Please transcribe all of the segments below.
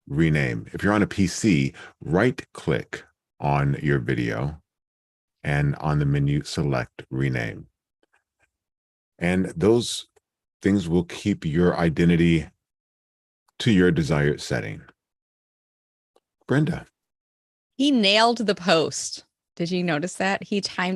rename. If you're on a PC, right click on your video and on the menu, select rename. And those things will keep your identity to your desired setting. Brenda. He nailed the post. Did you notice that?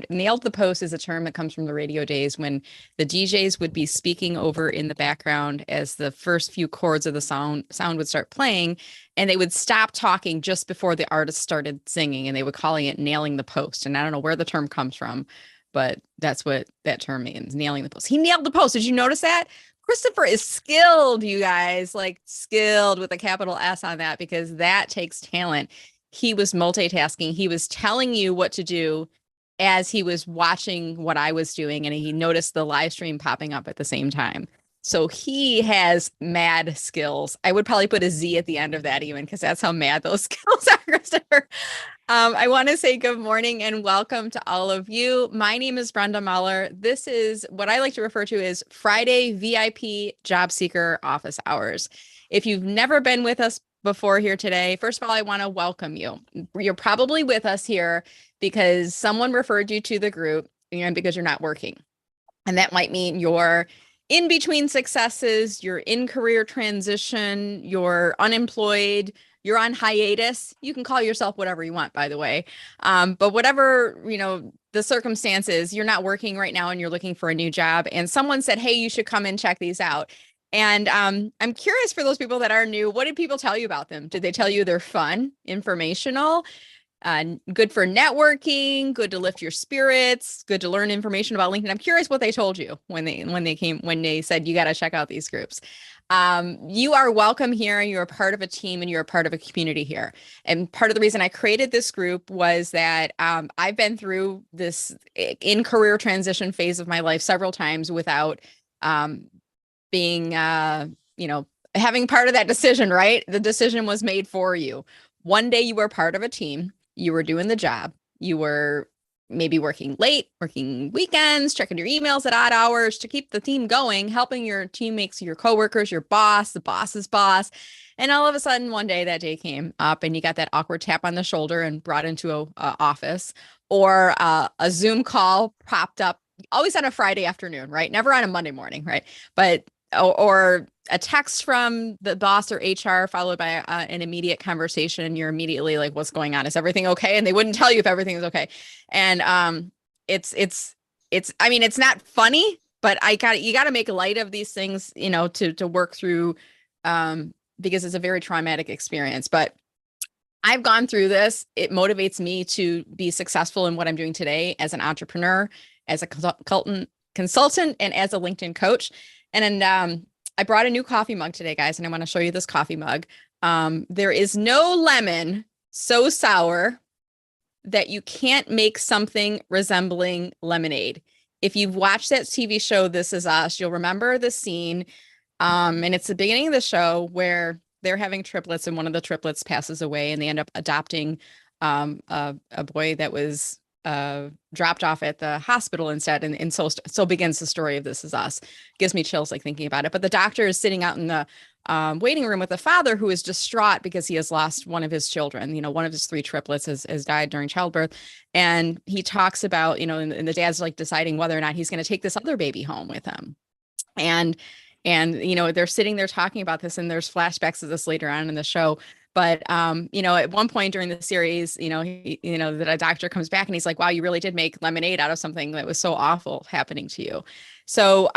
Nailed the post is a term that comes from the radio days when the DJs would be speaking over in the background as the first few chords of the sound would start playing, and they would stop talking just before the artist started singing, and they would calling it nailing the post. And I don't know where the term comes from, but that's what that term means, nailing the post. He nailed the post. Did you notice that? Christopher is skilled, you guys, like skilled with a capital S on that, because that takes talent. He was multitasking. He was telling you what to do as he was watching what I was doing, and he noticed the live stream popping up at the same time. So he has mad skills. I would probably put a Z at the end of that even, because that's how mad those skills are, Christopher. I want to say good morning and welcome to all of you. My name is Brenda Meller. This is what I like to refer to as Friday VIP Job Seeker Office Hours. If you've never been with us before here today, first of all, I want to welcome you. You're probably with us here because someone referred you to the group and because you're not working. And that might mean you're in between successes, you're in career transition, you're unemployed, you're on hiatus. You can call yourself whatever you want, by the way. But whatever, the circumstances, you're not working right now and you're looking for a new job. And someone said, hey, you should come and check these out. And I'm curious, for those people that are new, what did people tell you about them? Did they tell you they're fun, informational, good for networking, good to lift your spirits, good to learn information about LinkedIn? I'm curious what they told you when they said you got to check out these groups. You are welcome here, and you're a part of a team and you're a part of a community here. And part of the reason I created this group was that I've been through this in career transition phase of my life several times without being, having part of that decision, right? The decision was made for you. One day you were part of a team, you were doing the job, you were maybe working late, working weekends, checking your emails at odd hours to keep the team going, helping your teammates, your coworkers, your boss, the boss's boss. And all of a sudden, one day that day came up and you got that awkward tap on the shoulder and brought into a office, or a Zoom call popped up, always on a Friday afternoon, right? Never on a Monday morning, right? But or a text from the boss or HR followed by an immediate conversation, and you're immediately like, what's going on? Is everything okay? And they wouldn't tell you if everything is okay. And it's not funny, but you got to make light of these things, to work through, because it's a very traumatic experience. But I've gone through this. It motivates me to be successful in what I'm doing today as an entrepreneur, as a consultant, and as a LinkedIn coach. And I brought a new coffee mug today, guys, and I want to show you this coffee mug. There is no lemon so sour that you can't make something resembling lemonade. If you've watched that TV show, This Is Us, you'll remember the scene. And it's the beginning of the show where they're having triplets and one of the triplets passes away, and they end up adopting a boy that was dropped off at the hospital instead. And so begins the story of This Is Us. Gives me chills like thinking about it. But the doctor is sitting out in the waiting room with a father who is distraught because he has lost one of his children. One of his three triplets has died during childbirth. And he talks about, and the dad's like deciding whether or not he's going to take this other baby home with him. And they're sitting there talking about this, and there's flashbacks of this later on in the show. But, at one point during the series, that a doctor comes back and he's like, wow, you really did make lemonade out of something that was so awful happening to you. So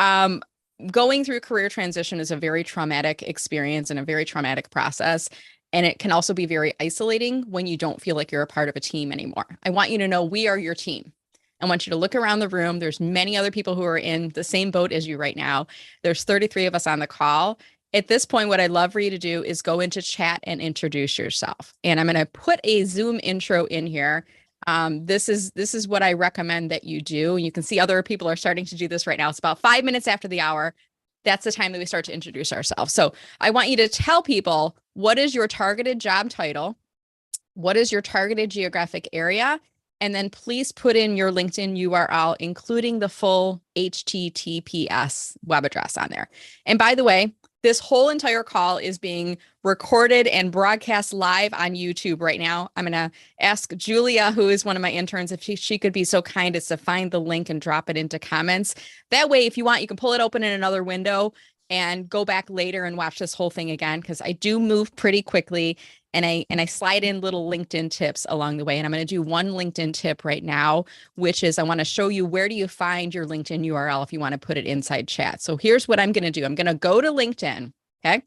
going through career transition is a very traumatic experience and a very traumatic process. And it can also be very isolating when you don't feel like you're a part of a team anymore. I want you to know we are your team. I want you to look around the room. There's many other people who are in the same boat as you right now. There's 33 of us on the call. At this point, what I'd love for you to do is go into chat and introduce yourself. And I'm going to put a Zoom intro in here. This is what I recommend that you do. And you can see other people are starting to do this right now. It's about 5 minutes after the hour. That's the time that we start to introduce ourselves. So I want you to tell people, what is your targeted job title? What is your targeted geographic area? And then please put in your LinkedIn URL, including the full HTTPS web address on there. And by the way, This whole entire call is being recorded and broadcast live on YouTube right now. I'm going to ask Julia, who is one of my interns, if she could be so kind as to find the link and drop it into comments. That way, if you want, you can pull it open in another window and go back later and watch this whole thing again, because I do move pretty quickly, and I slide in little LinkedIn tips along the way. And I'm going to do one LinkedIn tip right now, which is I want to show you where do you find your LinkedIn URL if you want to put it inside chat. So here's what I'm going to do. I'm going to go to LinkedIn. Okay.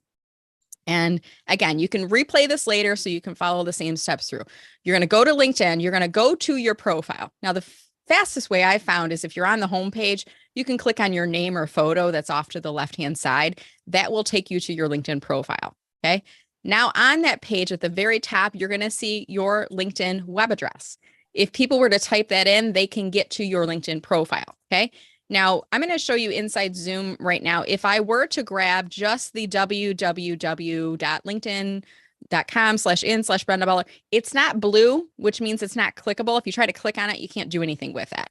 And again, you can replay this later so you can follow the same steps through. You're going to go to LinkedIn. You're going to go to your profile. Now, the fastest way I found is if you're on the homepage, you can click on your name or photo that's off to the left-hand side. That will take you to your LinkedIn profile. Okay. Now on that page at the very top, you're going to see your LinkedIn web address. If people were to type that in, they can get to your LinkedIn profile. Okay. Now I'm going to show you inside Zoom right now. If I were to grab just the www.linkedin.com/in/Brenda Meller, it's not blue, which means it's not clickable. If you try to click on it, you can't do anything with it.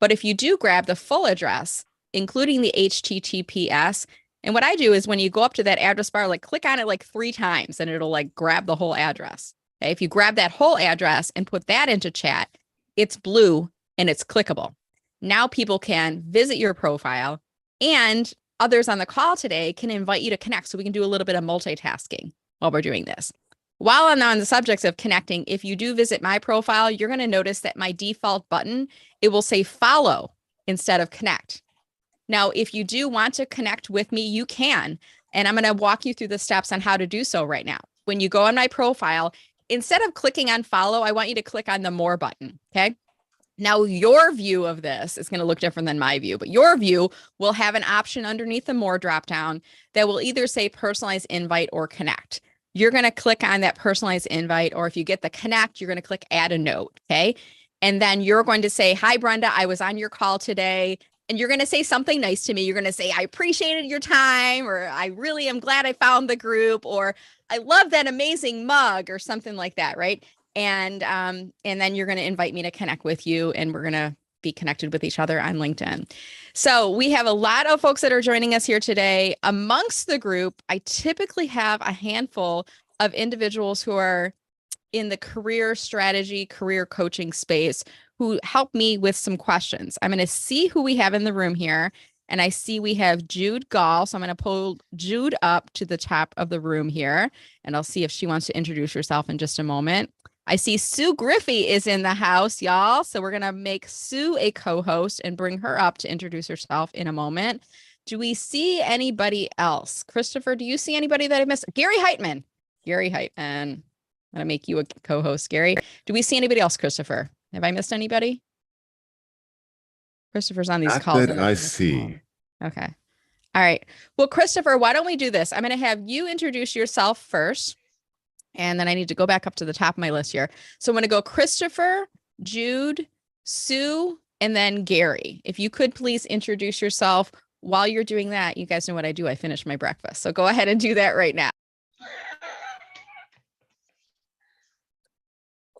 But if you do grab the full address, including the HTTPS, and what I do is when you go up to that address bar, like click on it like 3 times and it'll like grab the whole address. Okay. If you grab that whole address and put that into chat, it's blue and it's clickable. Now people can visit your profile, and others on the call today can invite you to connect. So we can do a little bit of multitasking while we're doing this. While I'm on the subject of connecting, if you do visit my profile, you're going to notice that my default button, it will say follow instead of connect. Now, if you do want to connect with me, you can. And I'm going to walk you through the steps on how to do so right now. When you go on my profile, instead of clicking on follow, I want you to click on the more button. Okay. Now, your view of this is going to look different than my view, but your view will have an option underneath the more dropdown that will either say personalized invite or connect. You're going to click on that personalized invite, or if you get the connect, you're going to click add a note. Okay. And then you're going to say, hi, Brenda, I was on your call today. And you're going to say something nice to me. You're going to say, I appreciated your time, or I really am glad I found the group, or I love that amazing mug, or something like that. Right. And then you're going to invite me to connect with you, and we're going to be connected with each other on LinkedIn. So we have a lot of folks that are joining us here today. Amongst the group, I typically have a handful of individuals who are in the career strategy, career coaching space, who help me with some questions. I'm going to see who we have in the room here. And I see we have Jude Gall. So I'm going to pull Jude up to the top of the room here, and I'll see if she wants to introduce herself in just a moment. I see Sue Griffey is in the house, y'all. So we're going to make Sue a co-host and bring her up to introduce herself in a moment. Do we see anybody else? Christopher, do you see anybody that I missed? Gary Heitman. Gary Heitman. I'm going to make you a co-host, Gary. Do we see anybody else, Christopher? Have I missed anybody? Christopher's on these Not calls. that I see. Okay. All right. Well, Christopher, why don't we do this? I'm going to have you introduce yourself first, and then I need to go back up to the top of my list here. So I'm going to go Christopher, Jude, Sue, and then Gary. If you could please introduce yourself. While you're doing that, you guys know what I do. I finish my breakfast. So go ahead and do that right now.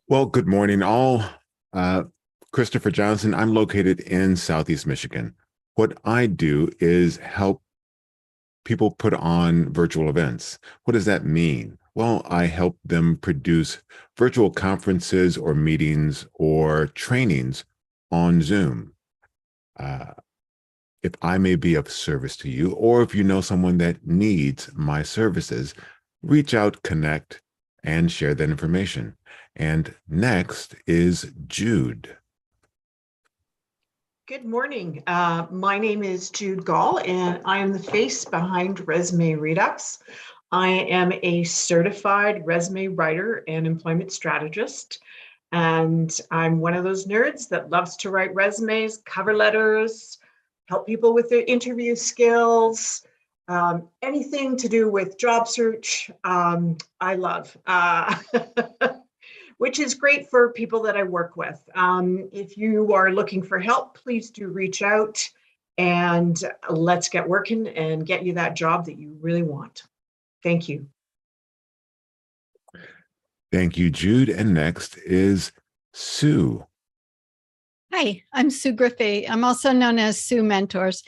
Well, good morning, all. Christopher Johnson. I'm located in Southeast Michigan. What I do is help people put on virtual events. What does that mean? Well, I help them produce virtual conferences or meetings or trainings on Zoom. If I may be of service to you, or if you know someone that needs my services, reach out, connect, and share that information. And next is Jude. Good morning. My name is Jude Gall, and I am the face behind Resume Redux. I am a certified resume writer and employment strategist, and I'm one of those nerds that loves to write resumes, cover letters, help people with their interview skills, anything to do with job search. I love. Which is great for people that I work with. If you are looking for help, please do reach out, and let's get working and get you that job that you really want. Thank you. Thank you, Jude. And next is Sue. Hi, I'm Sue Griffey. I'm also known as Sue Mentors.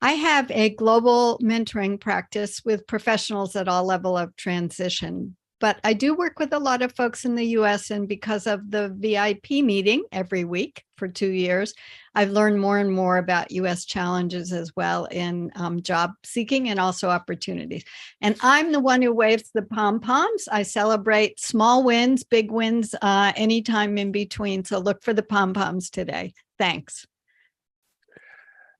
I have a global mentoring practice with professionals at all level of transition, but I do work with a lot of folks in the US, and because of the VIP meeting every week for 2 years, I've learned more and more about US challenges as well in job seeking and also opportunities. And I'm the one who waves the pom-poms. I celebrate small wins, big wins, anytime in between. So look for the pom-poms today. Thanks.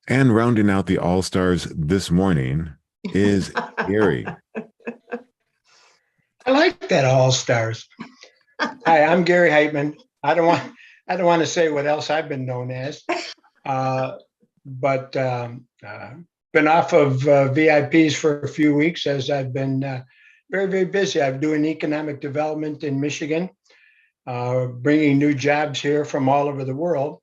And rounding out the all-stars this morning is Gary. I like that all stars. Hi, I'm Gary Heitman. I don't want to say what else I've been known as, but been off of VIPs for a few weeks as I've been very, very busy. I'm doing economic development in Michigan, bringing new jobs here from all over the world.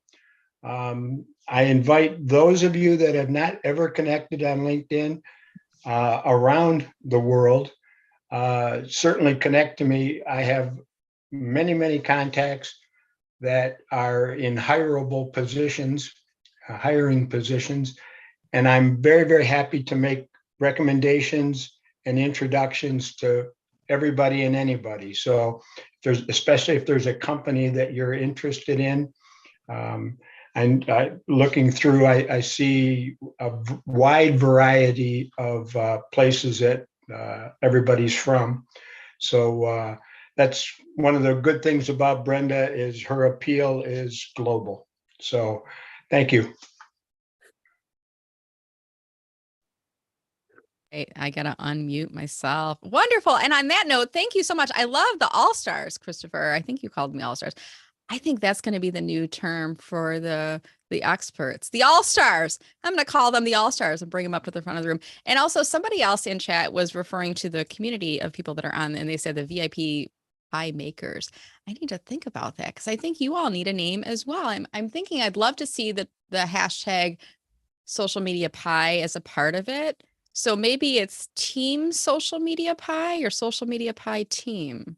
I invite those of you that have not ever connected on LinkedIn around the world, certainly connect to me. I have many, many contacts that are in hireable positions, hiring positions, and I'm very, very happy to make recommendations and introductions to everybody and anybody. So especially if there's a company that you're interested in, and looking through, I see a wide variety of places that everybody's from. So that's one of the good things about Brenda, is her appeal is global. So thank you. I gotta unmute myself. Wonderful. And on that note, thank you so much. I love the all-stars, Christopher. I think you called me all-stars. I think that's going to be the new term for the experts, the all-stars. I'm going to call them the all-stars and bring them up to the front of the room. And also somebody else in chat was referring to the community of people that are on, and they said the VIP pie makers. I need to think about that, because I think you all need a name as well. I'm thinking I'd love to see the hashtag social media pie as a part of it. So maybe it's team social media pie or social media pie team.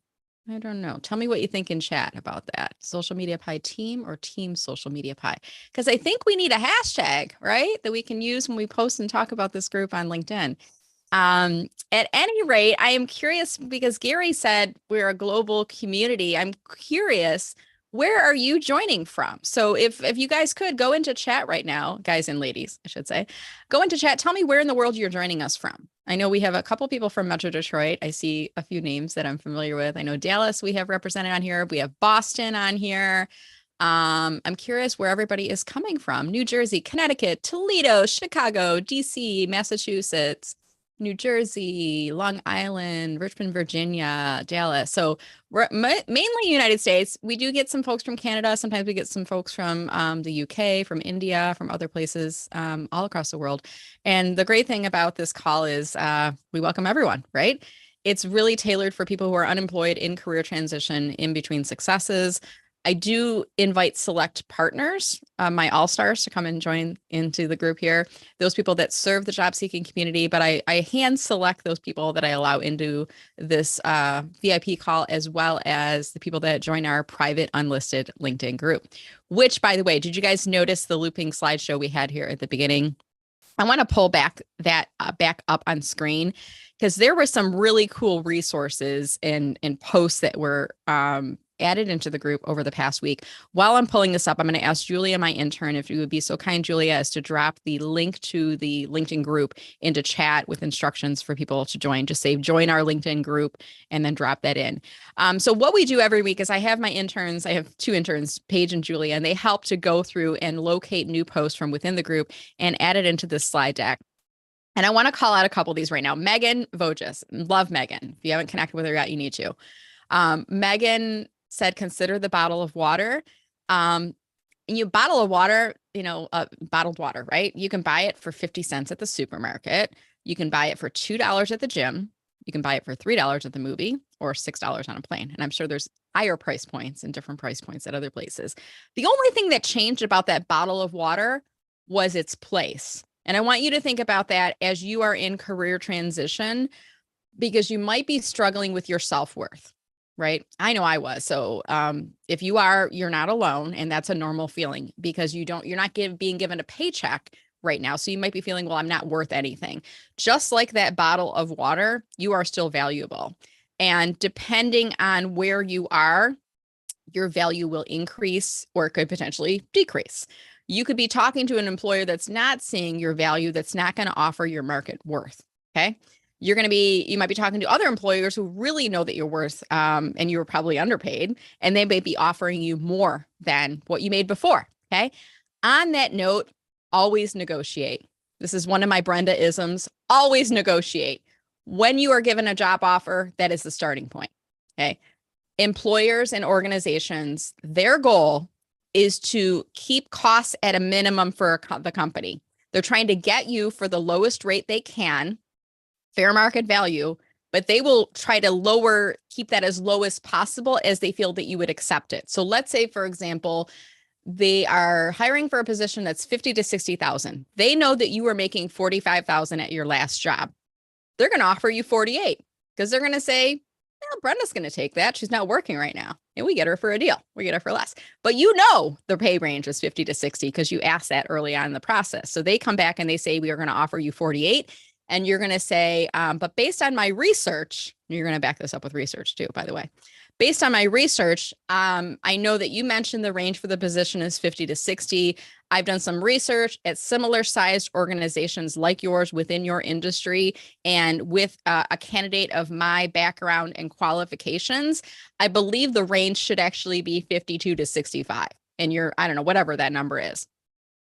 I don't know. Tell me what you think in chat about that. Social media pie team or team social media pie? Because I think we need a hashtag, right? That we can use when we post and talk about this group on LinkedIn. At any rate, I am curious, because Gary said we're a global community. I'm curious, where are you joining from? So if you guys could go into chat right now, guys and ladies, I should say, go into chat. Tell me where in the world you're joining us from. I know we have a couple people from Metro Detroit. I see a few names that I'm familiar with. I know Dallas we have represented on here. We have Boston on here. I'm curious where everybody is coming from. New Jersey, Connecticut, Toledo, Chicago, DC, Massachusetts, New Jersey, Long Island, Richmond, Virginia, Dallas. So we're mainly United States. We do get some folks from Canada. Sometimes we get some folks from the UK, from India, from other places all across the world. And the great thing about this call is we welcome everyone, right? It's really tailored for people who are unemployed, in career transition, in between successes. I do invite select partners, my all-stars, to come and join into the group here. Those people that serve the job seeking community, but I hand select those people that I allow into this VIP call, as well as the people that join our private unlisted LinkedIn group, which, by the way, did you guys notice the looping slideshow we had here at the beginning? I want to pull back that back up on screen, because there were some really cool resources and posts that were added into the group over the past week. While I'm pulling this up, I'm going to ask Julia, my intern, if you would be so kind, Julia, as to drop the link to the LinkedIn group into chat with instructions for people to join. Just say, join our LinkedIn group, and then drop that in. So what we do every week is I have my interns, I have two interns, Paige and Julia, and they help to go through and locate new posts from within the group and add it into this slide deck. And I want to call out a couple of these right now. Megan Voges, love Megan. If you haven't connected with her yet, you need to. Megan said, consider the bottle of water. And bottle of water, bottled water, right? You can buy it for 50 cents at the supermarket. You can buy it for $2 at the gym. You can buy it for $3 at the movie, or $6 on a plane. And I'm sure there's higher price points and different price points at other places. The only thing that changed about that bottle of water was its place. And I want you to think about that as you are in career transition, because you might be struggling with your self-worth. Right? I know I was. So if you are, you're not alone. And that's a normal feeling, because you're not being given a paycheck right now. So you might be feeling, well, I'm not worth anything. Just like that bottle of water, you are still valuable. And depending on where you are, your value will increase or it could potentially decrease. You could be talking to an employer that's not seeing your value, that's not going to offer your market worth. Okay. You might be talking to other employers who really know that you're worth, and you were probably underpaid, and they may be offering you more than what you made before. Okay. On that note, always negotiate. This is one of my Brenda isms. Always negotiate. When you are given a job offer, that is the starting point. Okay. Employers and organizations, their goal is to keep costs at a minimum for the company. They're trying to get you for the lowest rate they can, fair market value, but they will try to keep that as low as possible as they feel that you would accept it. So let's say, for example, they are hiring for a position that's 50 to 60,000. They know that you were making 45,000 at your last job. They're going to offer you 48 because they're going to say, well, Brenda's going to take that. She's not working right now. And we get her for a deal. We get her for less. But you know the pay range is 50 to 60 because you asked that early on in the process. So they come back and they say, we are going to offer you 48. And you're going to say, but based on my research, you're going to back this up with research too, by the way. Based on my research, I know that you mentioned the range for the position is 50 to 60. I've done some research at similar sized organizations like yours within your industry, and with a candidate of my background and qualifications, I believe the range should actually be 52 to 65. And I don't know, whatever that number is.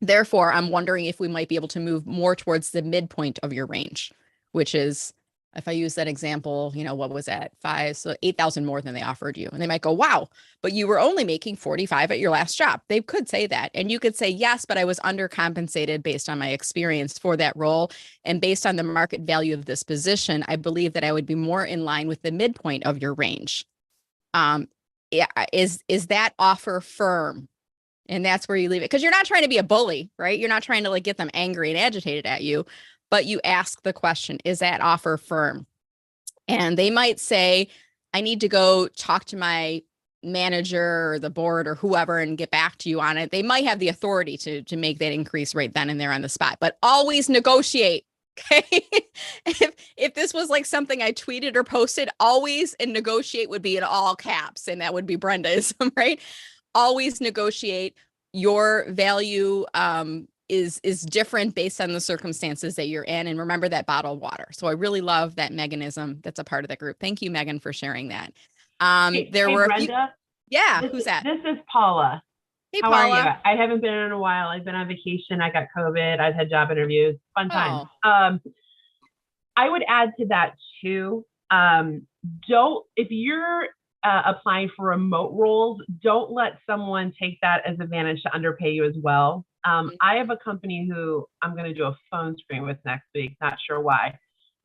Therefore, I'm wondering if we might be able to move more towards the midpoint of your range, which is, if I use that example, what was that? 8,000 more than they offered you. And they might go, wow, but you were only making 45 at your last job. They could say that. And you could say, yes, but I was undercompensated based on my experience for that role. And based on the market value of this position, I believe that I would be more in line with the midpoint of your range. Is that offer firm? And that's where you leave it. Because you're not trying to be a bully, right? You're not trying to get them angry and agitated at you. But you ask the question, is that offer firm? And they might say, I need to go talk to my manager or the board or whoever and get back to you on it. They might have the authority to make that increase right then and there on the spot, but always negotiate. Okay. If this was like something I tweeted or posted, always and negotiate would be in all caps. And that would be Brendaism, right? Always negotiate. Your value, is different based on the circumstances that you're in. And remember that bottled water. So I really love that Meganism that's a part of the group. Thank you, Megan, for sharing that. There were Brenda, who's that? This is Paula. Hey, How Paula. are you? I haven't been in a while. I've been on vacation. I got COVID. I've had job interviews. Fun times. I would add to that too. If you're applying for remote roles, don't let someone take that as advantage to underpay you as well. I have a company who I'm going to do a phone screen with next week. Not sure why.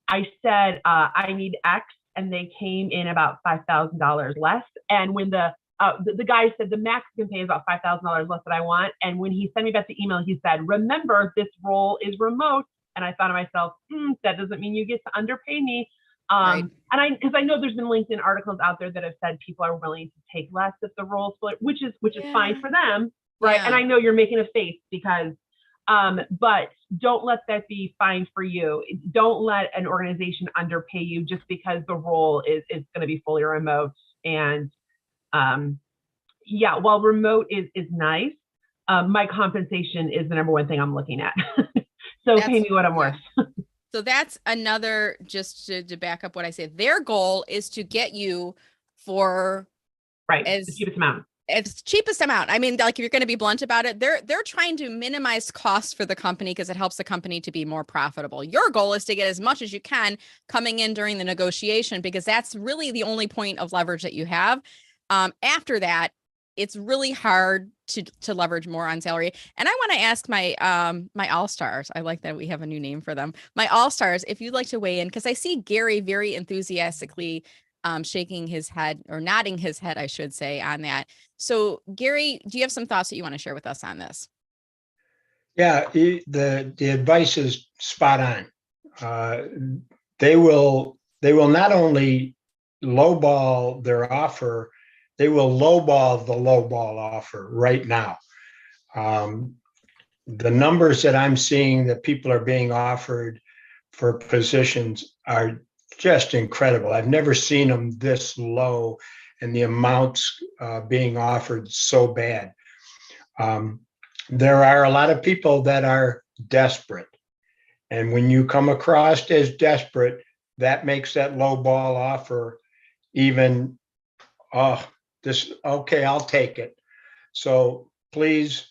I said, I need X, and they came in about $5,000 less. And when the guy said the max can pay is about $5,000 less than I want. And when he sent me back the email, he said, remember, this role is remote. And I thought to myself, that doesn't mean you get to underpay me. Right. And because I know there's been LinkedIn articles out there that have said people are willing to take less if the role split, which is fine for them. Right. Yeah. And I know you're making a face because, but don't let that be fine for you. Don't let an organization underpay you just because the role is going to be fully remote. And while remote is nice, my compensation is the number one thing I'm looking at. So pay me what I'm worth. So that's another, just to back up what I said, their goal is to get you for the cheapest amount. It's cheapest amount. I mean, like, if you're going to be blunt about it, they're trying to minimize costs for the company because it helps the company to be more profitable. Your goal is to get as much as you can coming in during the negotiation, because that's really the only point of leverage that you have. After that, it's really hard to leverage more on salary. And I want to ask my my all-stars. I like that we have a new name for them. My all-stars, if you'd like to weigh in, because I see Gary very enthusiastically shaking his head, or nodding his head, I should say, on that. So Gary, do you have some thoughts that you want to share with us on this? Yeah, the advice is spot on. They will not only lowball their offer, they will lowball the lowball offer right now. the numbers that I'm seeing that people are being offered for positions are just incredible. I've never seen them this low and the amounts being offered so bad. There are a lot of people that are desperate. And when you come across as desperate, that makes that low ball offer even, okay, I'll take it. So please,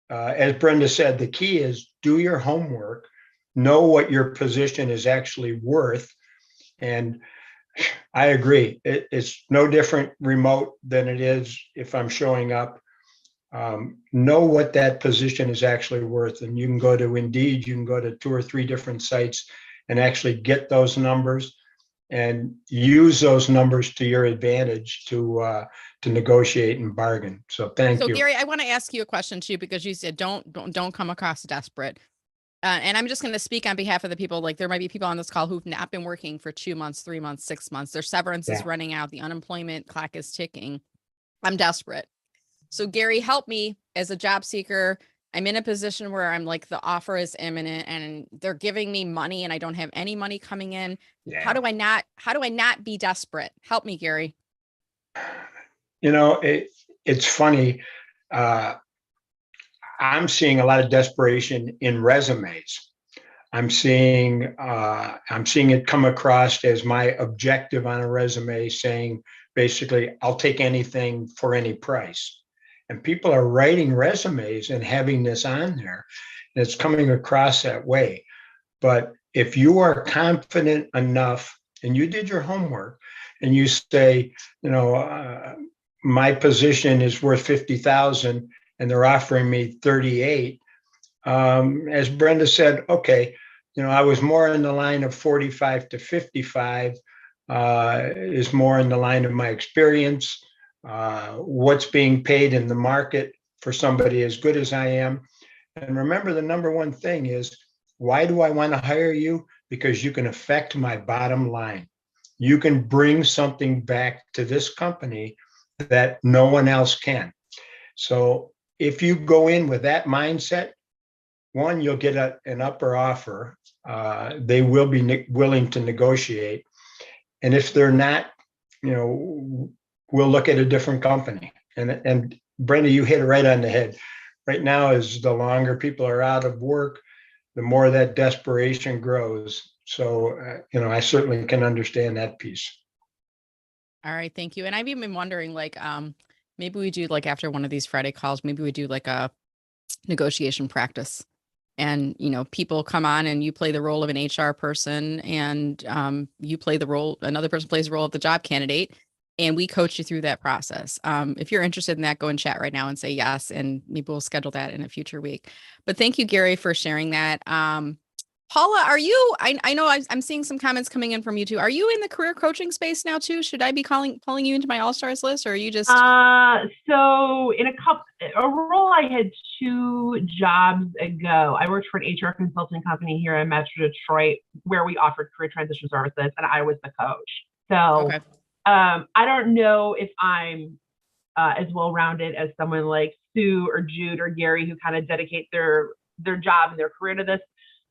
as Brenda said, the key is do your homework, know what your position is actually worth. And I agree. It's no different remote than it is if I'm showing up. Know what that position is actually worth. And you can go to Indeed, you can go to 2 or 3 different sites and actually get those numbers and use those numbers to your advantage to negotiate and bargain. So thank you. So Gary, I want to ask you a question too, because you said don't come across desperate. And I'm just going to speak on behalf of the people, like there might be people on this call who've not been working for 2 months, 3 months, 6 months. Their severance is running out. The unemployment clock is ticking. I'm desperate. So Gary, help me as a job seeker. I'm in a position where I'm like, the offer is imminent and they're giving me money and I don't have any money coming in. Yeah. How do I not be desperate? Help me, Gary. It's funny. I'm seeing a lot of desperation in resumes. I'm seeing it come across as my objective on a resume saying, basically, I'll take anything for any price. And people are writing resumes and having this on there, and it's coming across that way. But if you are confident enough and you did your homework and you say, my position is worth 50,000 and they're offering me 38, as Brenda said, okay, I was more in the line of 45 to 55 is more in the line of my experience, what's being paid in the market for somebody as good as I am. And remember, the number one thing is, why do I want to hire you? Because you can affect my bottom line. You can bring something back to this company that no one else can. So if you go in with that mindset, one, you'll get an upper offer. They will be willing to negotiate. And if they're not, we'll look at a different company. And Brenda, you hit it right on the head. Right now, is the longer people are out of work, the more that desperation grows. So, I certainly can understand that piece. All right. Thank you. And I've even been wondering, like, maybe we do like after one of these Friday calls, maybe we do like a negotiation practice and, people come on and you play the role of an HR person and you play the role, another person plays the role of the job candidate. And we coach you through that process. If you're interested in that, go and chat right now and say yes. And maybe we'll schedule that in a future week. But thank you, Gary, for sharing that. Paula, are you, I know I'm seeing some comments coming in from you too. Are you in the career coaching space now too? Should I be pulling you into my all-stars list, or are you just? So in a role I had 2 jobs ago, I worked for an HR consulting company here in Metro Detroit where we offered career transition services and I was the coach. So Okay. I don't know if I'm as well-rounded as someone like Sue or Jude or Gary who kind of dedicate their job and their career to this.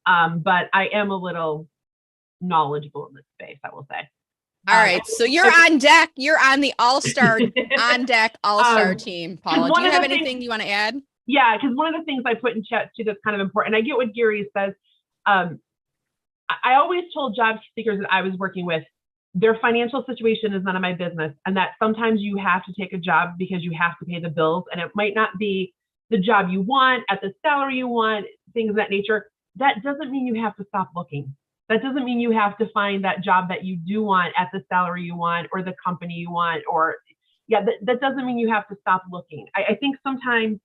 But I am a little knowledgeable in this space, I will say. All right. So you're on deck. You're on the all-star on deck all-star team, Paula. Do you have anything you want to add? Yeah, because one of the things I put in chat too that's kind of important, and I get what Gary says. I always told job seekers that I was working with, their financial situation is none of my business, and that sometimes you have to take a job because you have to pay the bills, and it might not be the job you want at the salary you want, things of that nature. That doesn't mean you have to stop looking. That doesn't mean you have to find that job that you do want at the salary you want or the company you want, or that doesn't mean you have to stop looking. I think sometimes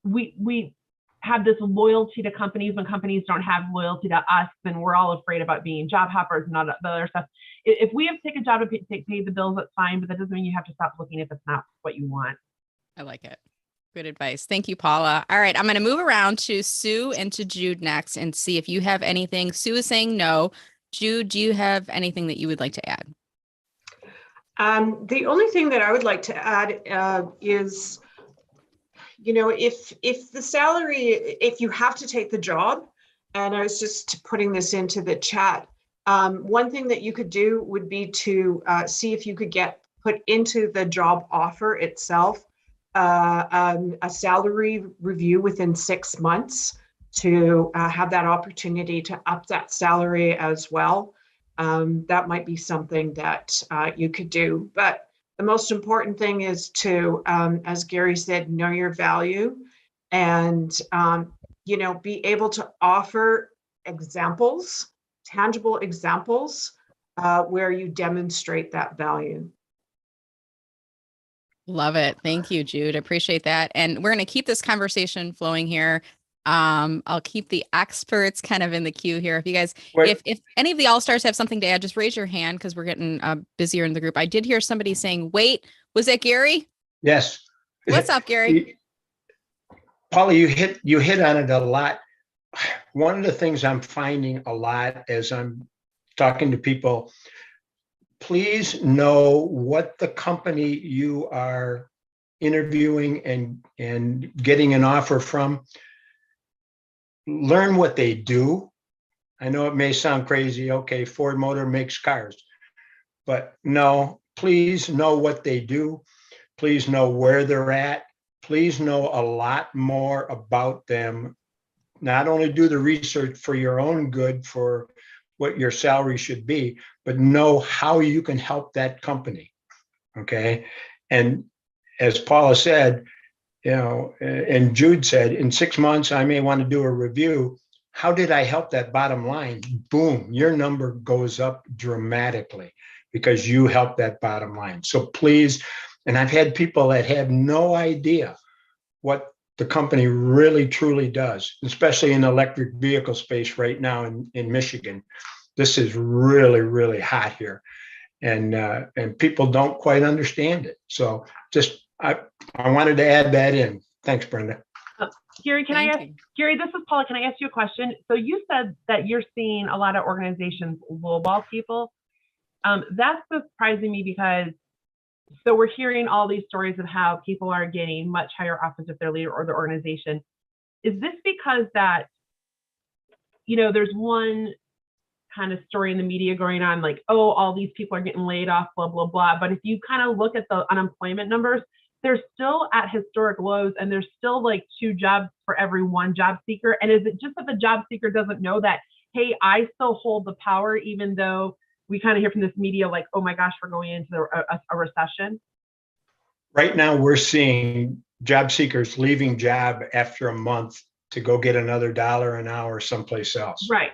we have this loyalty to companies when companies don't have loyalty to us, and we're all afraid about being job hoppers and all the other stuff. If we have to take a job to pay the bills, that's fine, but that doesn't mean you have to stop looking if it's not what you want. I like it. Good advice. Thank you, Paula. All right. I'm going to move around to Sue and to Jude next and see if you have anything. Sue is saying no. Jude, do you have anything that you would like to add? The only thing that I would like to add is if the salary, if you have to take the job, and I was just putting this into the chat, one thing that you could do would be to see if you could get put into the job offer itself a salary review within 6 months to have that opportunity to up that salary as well. That might be something that you could do. But the most important thing is to, as Gary said, know your value and, be able to offer examples, tangible examples, where you demonstrate that value. Love it. Thank you, Jude. Appreciate that. And we're going to keep this conversation flowing here. I'll keep the experts kind of in the queue here. If you guys, if any of the all-stars have something to add, just raise your hand because we're getting busier in the group. I did hear somebody saying, wait, was that Gary? Yes. What's up, Gary? Paula, you hit on it a lot. One of the things I'm finding a lot as I'm talking to people, please know what the company you are interviewing and getting an offer from. Learn what they do. I know it may sound crazy. Okay, Ford Motor makes cars, but no, please know what they do. Please know where they're at. Please know a lot more about them. Not only do the research for your own good for what your salary should be, but know how you can help that company. Okay. And as Paula said, and Jude said, in 6 months, I may want to do a review. How did I help that bottom line? Boom, your number goes up dramatically because you helped that bottom line. So please, and I've had people that have no idea what the company really truly does, especially in the electric vehicle space right now in Michigan. This is really, really hot here. And people don't quite understand it. So just, I wanted to add that in. Thanks, Brenda. Gary, Gary, this is Paula. Can I ask you a question? So you said that you're seeing a lot of organizations lowball people. That's surprising me because, so we're hearing all these stories of how people are getting much higher offers if they're leader or the organization. Is this because that, there's one kind of story in the media going on like, oh, all these people are getting laid off, blah, blah, blah. But if you kind of look at the unemployment numbers, they're still at historic lows and there's still like 2 jobs for every 1 job seeker. And is it just that the job seeker doesn't know that, hey, I still hold the power, even though we kind of hear from this media like, oh my gosh, we're going into a recession? Right now, we're seeing job seekers leaving job after a month to go get another $1 an hour someplace else. Right.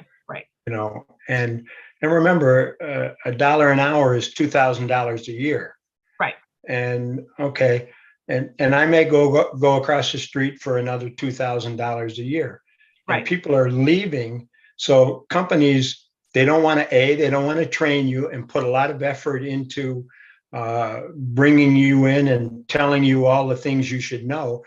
And remember, $1 an hour is $2,000 a year. Right. And okay, and I may go across the street for another $2,000 a year. Right. And people are leaving. So companies, they don't want to train you and put a lot of effort into bringing you in and telling you all the things you should know.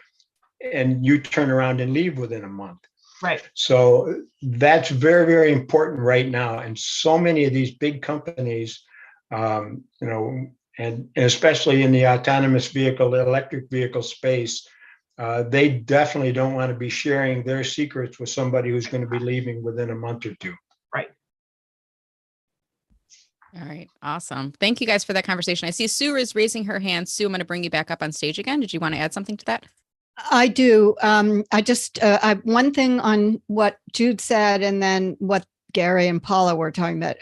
And you turn around and leave within a month. Right. So that's very, very important right now. And so many of these big companies, and especially in the autonomous vehicle, electric vehicle space, they definitely don't want to be sharing their secrets with somebody who's going to be leaving within a month or 2. Right. All right. Awesome. Thank you guys for that conversation. I see Sue is raising her hand. Sue, I'm going to bring you back up on stage again. Did you want to add something to that? I do. I just, one thing on what Jude said and then what Gary and Paula were talking about.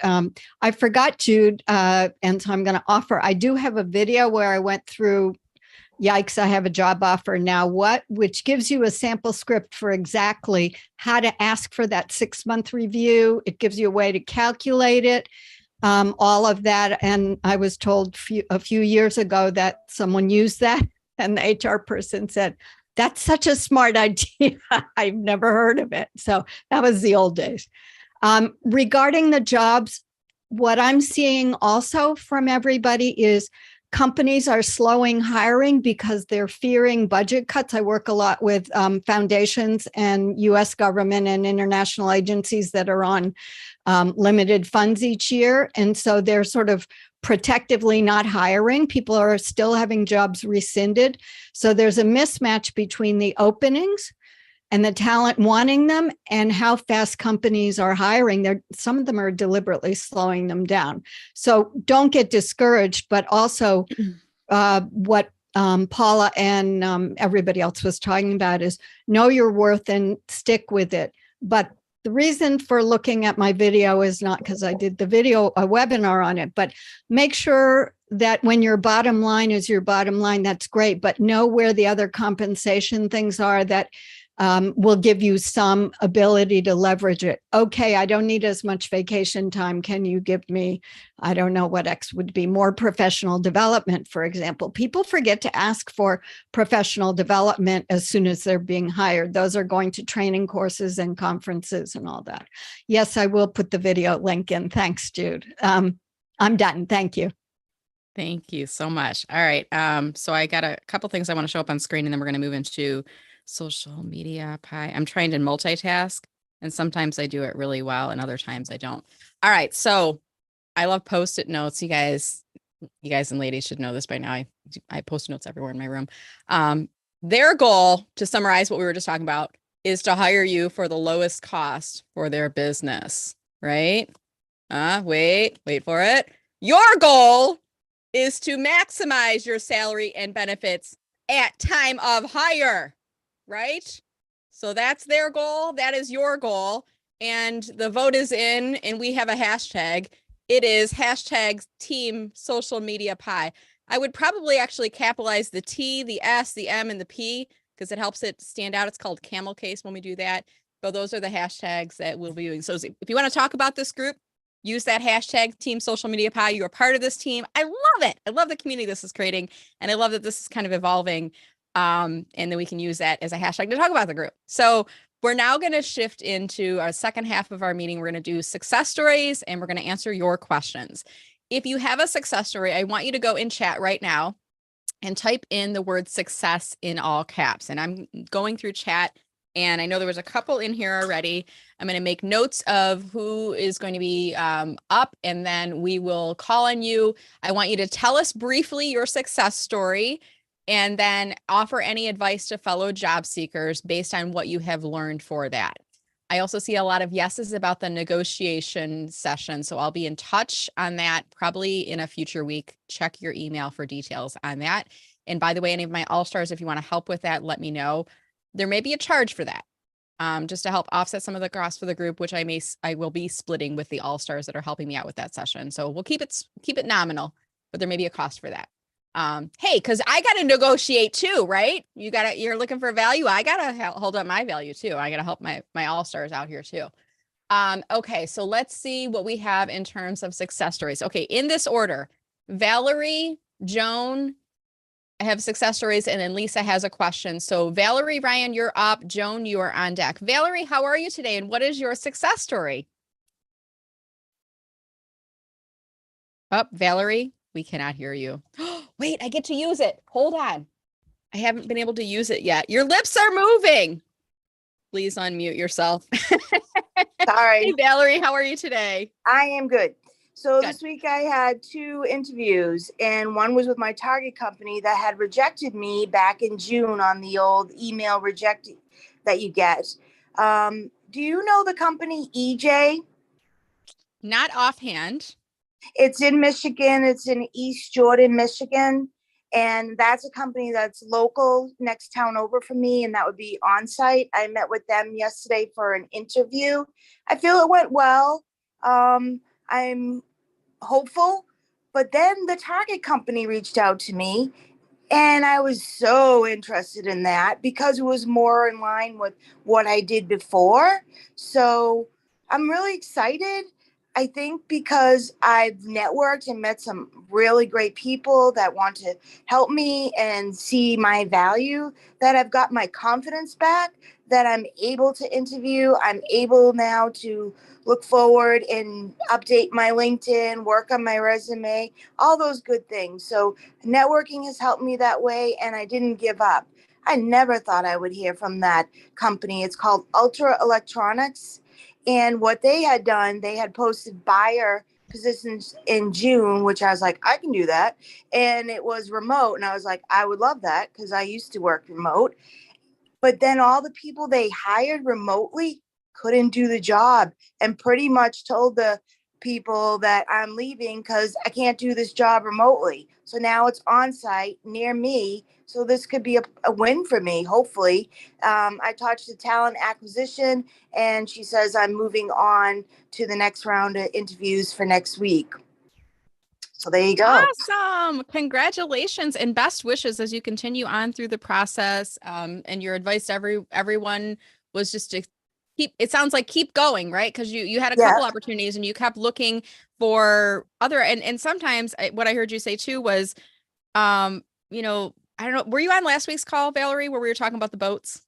I forgot Jude, and so I'm going to offer, I do have a video where I went through, yikes, I have a job offer now, which gives you a sample script for exactly how to ask for that 6-month review. It gives you a way to calculate it, all of that. And I was told a few years ago that someone used that and the HR person said, that's such a smart idea. I've never heard of it. So that was the old days. Regarding the jobs, what I'm seeing also from everybody is companies are slowing hiring because they're fearing budget cuts. I work a lot with foundations and U.S. government and international agencies that are on limited funds each year. And so they're sort of protectively not hiring. People are still having jobs rescinded. So there's a mismatch between the openings and the talent wanting them and how fast companies are hiring. Some of them are deliberately slowing them down. So don't get discouraged, but also what Paula and everybody else was talking about is know your worth and stick with it. But the reason for looking at my video is not because I did a webinar on it, but make sure that when your bottom line is your bottom line, that's great, but know where the other compensation things are that will give you some ability to leverage it. Okay, I don't need as much vacation time. Can you give me, I don't know what X would be, more professional development, for example? People forget to ask for professional development as soon as they're being hired. Those are going to training courses and conferences and all that. Yes, I will put the video link in. Thanks, Jude. I'm done. Thank you. Thank you so much. All right. So I got a couple things I want to show up on screen, and then we're going to move into social media pie. I'm trying to multitask, and sometimes I do it really well and other times I don't. All right. So I love Post-it notes. You guys and ladies should know this by now. I post notes everywhere in my room. Their goal, to summarize what we were just talking about, is to hire you for the lowest cost for their business, right? Wait for it. Your goal is to maximize your salary and benefits at time of hire. Right? So that's their goal. That is your goal. And the vote is in, and we have a hashtag. It is hashtag Team Social Media Pie. I would probably actually capitalize the T, the S, the M, and the P because it helps it stand out. It's called camel case when we do that. So those are the hashtags that we'll be using. So if you want to talk about this group, use that hashtag Team Social Media Pie. You are part of this team. I love it. I love the community this is creating. And I love that this is kind of evolving. And then we can use that as a hashtag to talk about the group. So we're now going to shift into our second half of our meeting. We're going to do success stories, and we're going to answer your questions. If you have a success story, I want you to go in chat right now and type in the word success in all caps. And I'm going through chat, and I know there was a couple in here already. I'm going to make notes of who is going to be up, and then we will call on you. I want you to tell us briefly your success story, and then offer any advice to fellow job seekers based on what you have learned for that. I also see a lot of yeses about the negotiation session, so I'll be in touch on that probably in a future week. Check your email for details on that. And by the way, any of my All-Stars, if you want to help with that, let me know. There may be a charge for that, just to help offset some of the costs for the group, which I will be splitting with the All-Stars that are helping me out with that session. So we'll keep it nominal, but there may be a cost for that. Hey, because I got to negotiate too, right? You're looking for value. I got to hold up my value too. I got to help my All-Stars out here too. Okay, so let's see what we have in terms of success stories. Okay, in this order, Valerie, Joan have success stories, and then Lisa has a question. So Valerie, Ryan, you're up. Joan, you are on deck. Valerie, how are you today? And what is your success story? Valerie, we cannot hear you. Wait, I get to use it. Hold on. I haven't been able to use it yet. Your lips are moving. Please unmute yourself. Sorry. Hey, Valerie, how are you today? I am good. So Good. This week I had 2 interviews, and one was with my target company that had rejected me back in June on the old email reject that you get. Do you know the company EJ? Not offhand. It's in Michigan. It's in East Jordan, Michigan. And that's a company that's local, next town over from me, and that would be on site. I met with them yesterday for an interview. I feel it went well. I'm hopeful. But then the target company reached out to me, and I was so interested in that because it was more in line with what I did before. So I'm really excited. I think because I've networked and met some really great people that want to help me and see my value, that I've got my confidence back, that I'm able to interview. I'm able now to look forward and update my LinkedIn, work on my resume, all those good things. So networking has helped me that way, and I didn't give up. I never thought I would hear from that company. It's called Ultra Electronics. And what they had done, they had posted buyer positions in June, which I was like, I can do that. And it was remote. And I was like, I would love that because I used to work remote. But then all the people they hired remotely couldn't do the job and pretty much told the people that I'm leaving because I can't do this job remotely. So now it's on site near me. So this could be a win for me, hopefully. I talked to talent acquisition and she says I'm moving on to the next round of interviews for next week. So there you go. Awesome. Congratulations and best wishes as you continue on through the process. And your advice to everyone was just to it sounds like keep going, right? Because you had a couple opportunities and you kept looking for other, and sometimes what I heard you say too was, you know, I don't know, were you on last week's call, Valerie, where we were talking about the boats?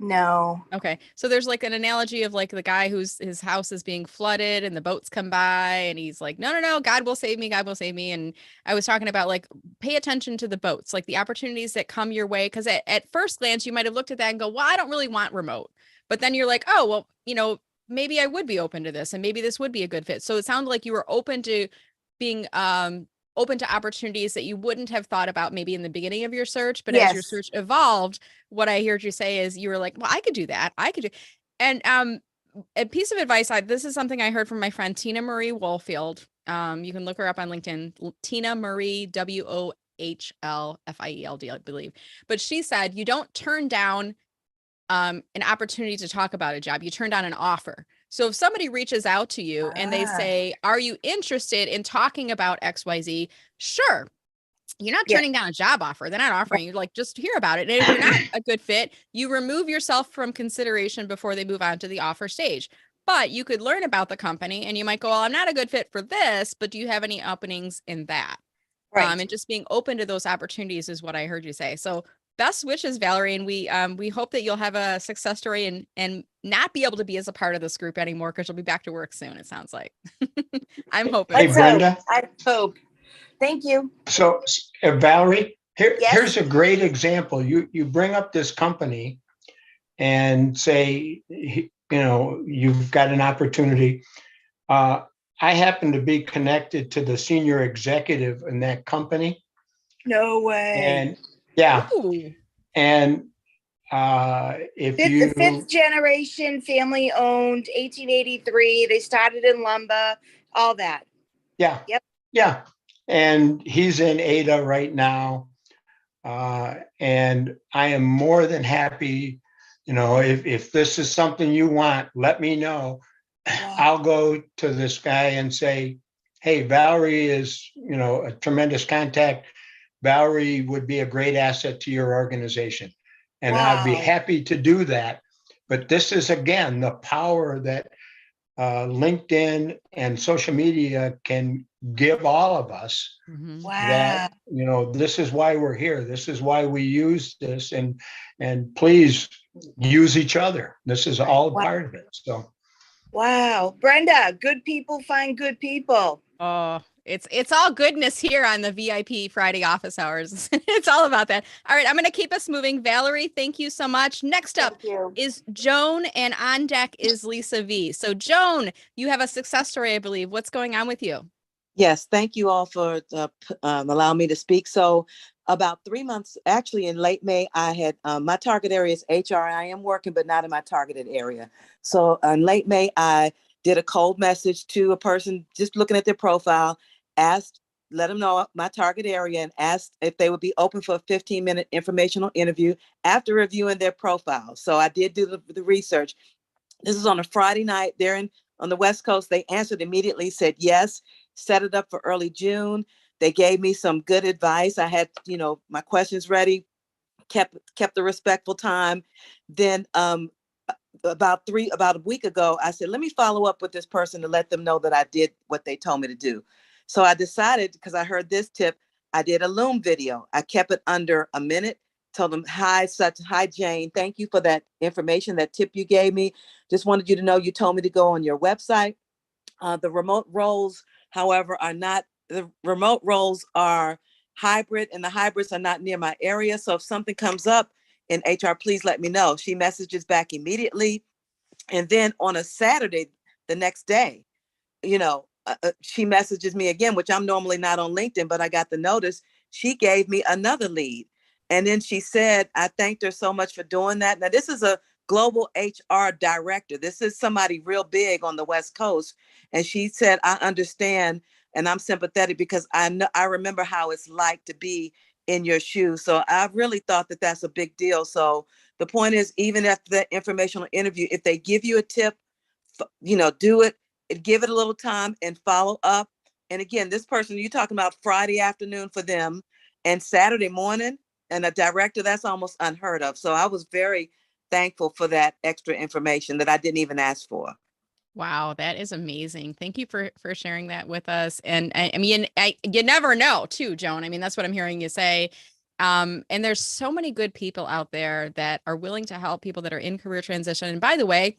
No. Okay. So there's like an analogy of like the guy his house is being flooded and the boats come by and he's like, no, God will save me. God will save me. And I was talking about like, pay attention to the boats, like the opportunities that come your way. Cause at first glance, you might've looked at that and go, well, I don't really want remote, but then you're like, oh, well, you know, maybe I would be open to this and maybe this would be a good fit. So it sounded like you were open to being, open to opportunities that you wouldn't have thought about maybe in the beginning of your search, but as your search evolved, what I heard you say is you were like, well, I could do that. I could do. And a piece of advice, this is something I heard from my friend, Tina Marie Wohlfield. You can look her up on LinkedIn, Tina Marie, WOHLFIELD, I believe. But she said, you don't turn down an opportunity to talk about a job. You turn down an offer. So if somebody reaches out to you and they say, are you interested in talking about XYZ? Sure. You're not turning down a job offer. They're not offering you, like, just hear about it. And if you're not a good fit, you remove yourself from consideration before they move on to the offer stage. But you could learn about the company and you might go, well, I'm not a good fit for this, but do you have any openings in that? Right. And just being open to those opportunities is what I heard you say. So best wishes, Valerie. And we hope that you'll have a success story and not be able to be as a part of this group anymore because you'll be back to work soon, it sounds like. I'm hoping. Hey, Brenda. I hope. Thank you. So, Valerie, here's a great example. You bring up this company and say, you know, you've got an opportunity. I happen to be connected to the senior executive in that company. No way. And yeah. Ooh. And if fifth generation family owned, 1883, they started in lumber, all that. Yeah. Yep. Yeah. And he's in Ada right now. And I am more than happy, you know, if this is something you want, let me know. Yeah. I'll go to this guy and say, hey, Valerie is, you know, a tremendous contact. Valerie would be a great asset to your organization. And I'd be happy to do that. But this is, again, the power that LinkedIn and social media can give all of us. Mm-hmm. That, you know, this is why we're here. This is why we use this, and please use each other. This is all part of it. So, Brenda, good people find good people. Oh, it's all goodness here on the VIP Friday office hours. It's all about that. All right, I'm going to keep us moving. Valerie, thank you so much. Next up is Joan, and on deck is Lisa V. So Joan, you have a success story, I believe. What's going on with you? Yes, thank you all for allowing me to speak. So about 3 months, actually in late May, I had my target area is HR. I am working, but not in my targeted area. So in late May, I did a cold message to a person, just looking at their profile, let them know my target area and asked if they would be open for a 15-minute informational interview after reviewing their profile. So I did do the research. This is on a Friday night. They're on the West Coast. They answered immediately, said yes, set it up for early June. They gave me some good advice. I had, you know, my questions ready, kept the respectful time. Then about a week ago, I said, let me follow up with this person to let them know that I did what they told me to do. So I decided, because I heard this tip, I did a Loom video. I kept it under a minute, told them, hi Jane, thank you for that information, that tip you gave me. Just wanted you to know you told me to go on your website. The remote roles, however, the remote roles are hybrid, and the hybrids are not near my area. So if something comes up in HR, please let me know. She messages back immediately. And then on a Saturday, the next day, you know, she messages me again, which I'm normally not on LinkedIn, but I got the notice. She gave me another lead. And then she said, I thanked her so much for doing that. Now, this is a global HR director. This is somebody real big on the West Coast. And she said, I understand and I'm sympathetic because I remember how it's like to be in your shoes. So I really thought that that's a big deal. So the point is, even after the informational interview, if they give you a tip, do it, give it a little time and follow up. And again, this person you're talking about Friday afternoon for them and Saturday morning and a director, that's almost unheard of. So I was very thankful for that extra information that I didn't even ask for. Wow, that is amazing. Thank you for sharing that with us. And I mean, you never know too, Joan. I mean, that's what I'm hearing you say. And there's so many good people out there that are willing to help people that are in career transition. And by the way,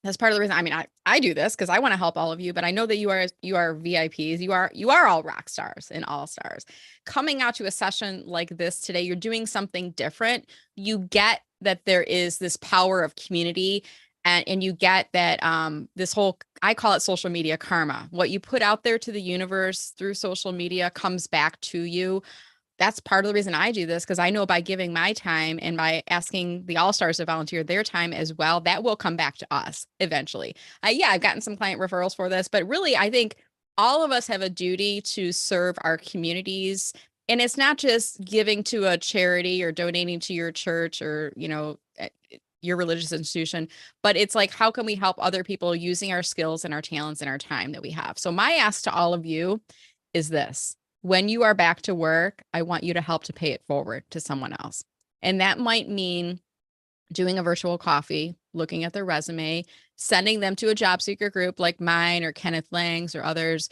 that's part of the reason. I mean, I do this because I want to help all of you, but I know that you are VIPs. You are all rock stars and all stars. Coming out to a session like this today, you're doing something different. You get that there is this power of community, and you get that this whole, I call it social media karma. What you put out there to the universe through social media comes back to you. That's part of the reason I do this, because I know by giving my time and by asking the all-stars to volunteer their time as well, that will come back to us eventually. I've gotten some client referrals for this, but really I think all of us have a duty to serve our communities. And it's not just giving to a charity or donating to your church or, your religious institution, but it's like, how can we help other people using our skills and our talents and our time that we have? So my ask to all of you is this: when you are back to work, I want you to help to pay it forward to someone else. And that might mean doing a virtual coffee, looking at their resume, sending them to a job seeker group like mine or Kenneth Lang's or others,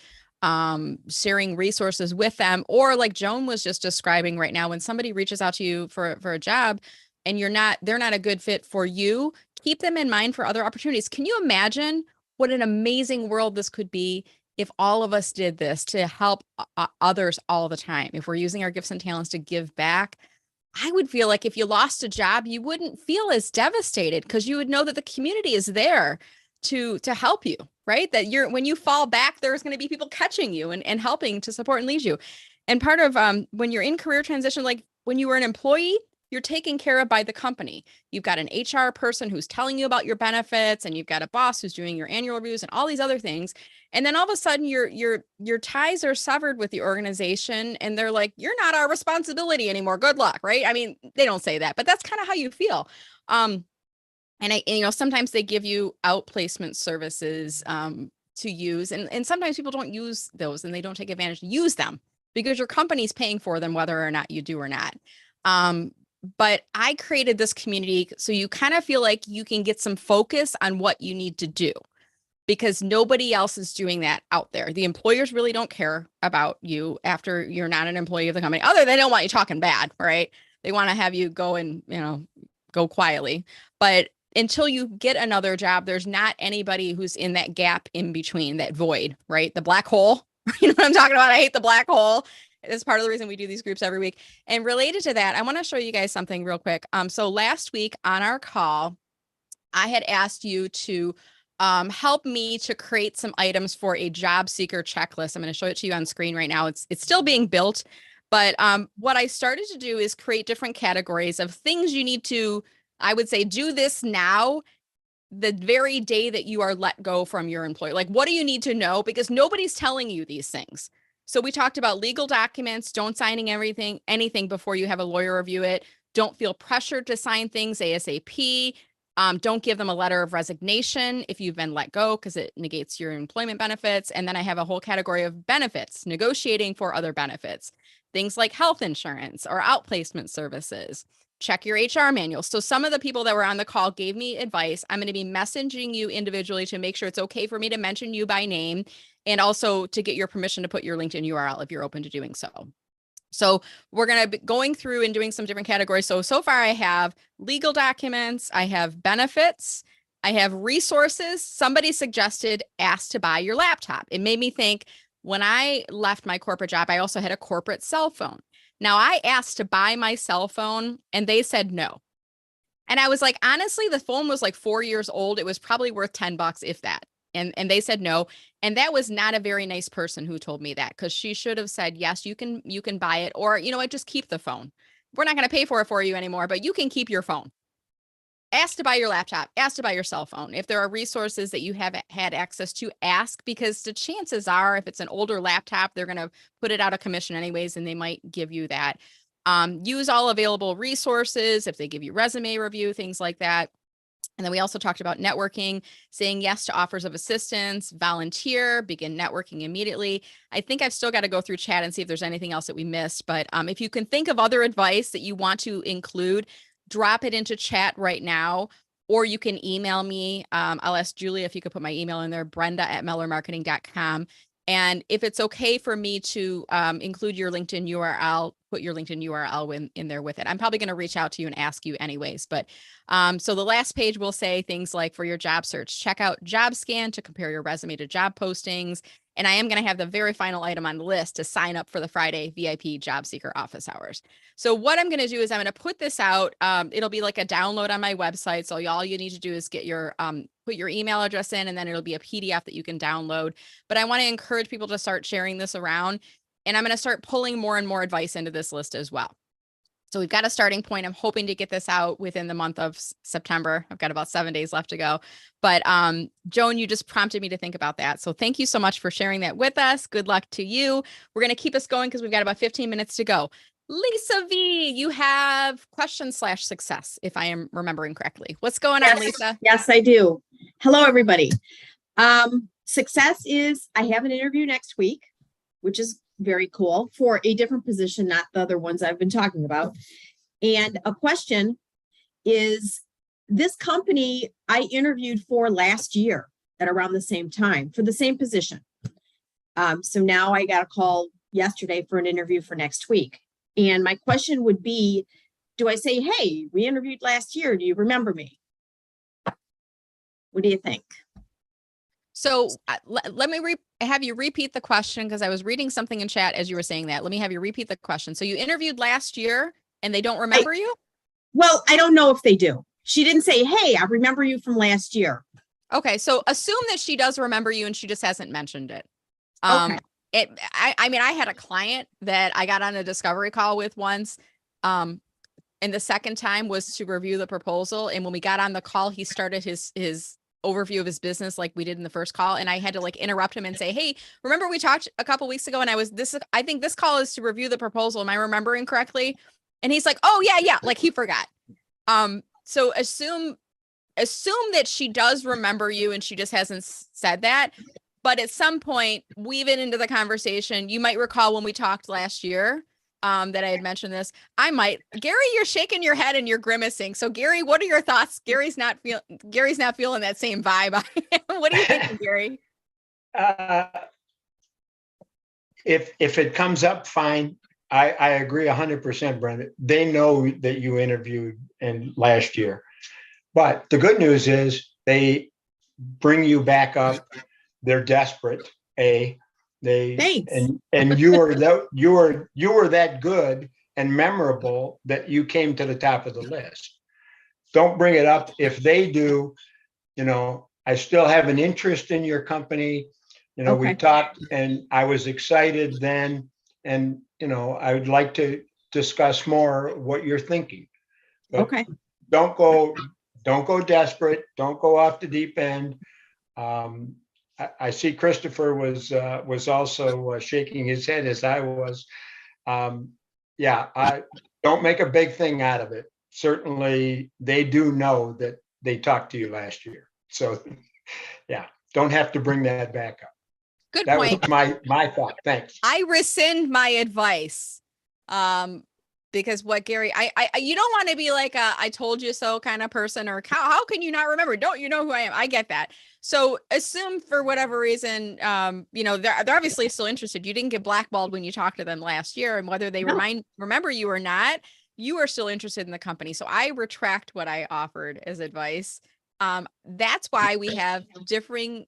sharing resources with them. Or like Joan was just describing right now, when somebody reaches out to you for a job and they're not a good fit for you, keep them in mind for other opportunities. Can you imagine what an amazing world this could be if all of us did this to help others all the time? If we're using our gifts and talents to give back, I would feel like if you lost a job, you wouldn't feel as devastated because you would know that the community is there to help you, right? That when you fall back, there's going to be people catching you and helping to support and lead you. And part of when you're in career transition, like when you were an employee, you're taken care of by the company. You've got an HR person who's telling you about your benefits, and you've got a boss who's doing your annual reviews and all these other things. And then all of a sudden your ties are severed with the organization, and they're like, you're not our responsibility anymore. Good luck, right? I mean, they don't say that, but that's kind of how you feel. And sometimes they give you outplacement services to use, and sometimes people don't use those and they don't take advantage. Use them because your company's paying for them, whether or not you do or not. But I created this community so you kind of feel like you can get some focus on what you need to do, because nobody else is doing that out there. The employers really don't care about you after you're not an employee of the company, other than they don't want you talking bad, right? They want to have you go and, go quietly. But until you get another job, there's not anybody who's in that gap in between, that void, right? The black hole. You know what I'm talking about? I hate the black hole. It's part of the reason we do these groups every week. And related to that, I want to show you guys something real quick. So last week on our call, I had asked you to help me to create some items for a job seeker checklist. I'm going to show it to you on screen right now. It's still being built, but what I started to do is create different categories of things you need to, I would say, do this now, the very day that you are let go from your employer. Like, what do you need to know? Because nobody's telling you these things. So we talked about legal documents, don't signing anything before you have a lawyer review it. Don't feel pressured to sign things ASAP. Don't give them a letter of resignation if you've been let go, because it negates your employment benefits. And then I have a whole category of benefits, negotiating for other benefits, things like health insurance or outplacement services. Check your HR manual. So some of the people that were on the call gave me advice. I'm going to be messaging you individually to make sure it's okay for me to mention you by name, and also to get your permission to put your LinkedIn URL if you're open to doing so. So we're going to be going through and doing some different categories. So far I have legal documents, I have benefits, I have resources. Somebody suggested ask to buy your laptop. It made me think, when I left my corporate job, I also had a corporate cell phone. Now I asked to buy my cell phone and they said no. And I was like, honestly, the phone was like 4 years old. It was probably worth $10, if that. And they said no. And that was not a very nice person who told me that, because she should have said, yes, you can buy it, or, you know what, just keep the phone. We're not going to pay for it for you anymore, but you can keep your phone. Ask to buy your laptop, ask to buy your cell phone. If there are resources that you haven't had access to, ask, because the chances are, if it's an older laptop, they're going to put it out of commission anyways, and they might give you that. Use all available resources. If they give you resume review, things like that. And then we also talked about networking, saying yes to offers of assistance, volunteer, begin networking immediately. I think I've still got to go through chat and see if there's anything else that we missed. But if you can think of other advice that you want to include, drop it into chat right now, or you can email me. I'll ask Julia if you could put my email in there, brenda@mellermarketing.com. And if it's okay for me to include your LinkedIn URL, put your LinkedIn URL in there with it. I'm probably going to reach out to you and ask you anyways. But so the last page will say things like, for your job search, check out JobScan to compare your resume to job postings. And I am going to have the very final item on the list to sign up for the Friday VIP Job Seeker office hours. So what I'm going to do is I'm going to put this out. It'll be like a download on my website. So all you need to do is get your put your email address in, and then it'll be a PDF that you can download. But I want to encourage people to start sharing this around, and I'm going to start pulling more and more advice into this list as well. So we've got a starting point. I'm hoping to get this out within the month of September. I've got about 7 days left to go. But Joan, you just prompted me to think about that. So thank you so much for sharing that with us. Good luck to you. We're going to keep us going because we've got about 15 minutes to go. Lisa V, you have question/success, if I am remembering correctly. What's going on, Lisa? Yes, I do. Hello, everybody. Success is I have an interview next week, which is very cool, for a different position, not the other ones I've been talking about. And a question is, this company I interviewed for last year at around the same time for the same position. So now I got a call yesterday for an interview for next week. And my question would be, do I say, hey, we interviewed last year, do you remember me? What do you think? So let me have you repeat the question, because I was reading something in chat as you were saying that. Let me have you repeat the question. So you interviewed last year and they don't remember you? Well, I don't know if they do. She didn't say, hey, I remember you from last year. Okay. So assume that she does remember you and she just hasn't mentioned it. Okay. I mean, I had a client that I got on a discovery call with once. And the second time was to review the proposal. And when we got on the call, he started his overview of his business like we did in the first call. And I had to like interrupt him and say, hey, remember we talked a couple weeks ago and I think this call is to review the proposal. Am I remembering correctly? And he's like, oh yeah. Like he forgot. So assume that she does remember you and she just hasn't said that. But at some point, weave it into the conversation. You might recall when we talked last year that I had mentioned this. Gary, you're shaking your head and you're grimacing. So Gary, what are your thoughts? Gary's not feeling that same vibe. What do you think, Gary? If it comes up, fine. I agree 100%, Brenda. They know that you interviewed last year. But the good news is they bring you back up. They're desperate. Thanks. And you were that good and memorable that you came to the top of the list. Don't bring it up. If they do, I still have an interest in your company. Okay. We talked and I was excited then. And, I would like to discuss more what you're thinking. But okay. Don't go desperate. Don't go off the deep end. I see Christopher was also shaking his head as I was. I don't make a big thing out of it. Certainly, they do know that they talked to you last year. So, don't have to bring that back up. Good that point. Was my thought. Thanks. I rescind my advice. Because what Gary, you don't want to be like a I told you so kind of person, or how can you not remember? Don't you know who I am? I get that. So assume for whatever reason, they're obviously still interested. You didn't get blackballed when you talked to them last year, and whether they remember you or not, you are still interested in the company. So I retract what I offered as advice. That's why we have differing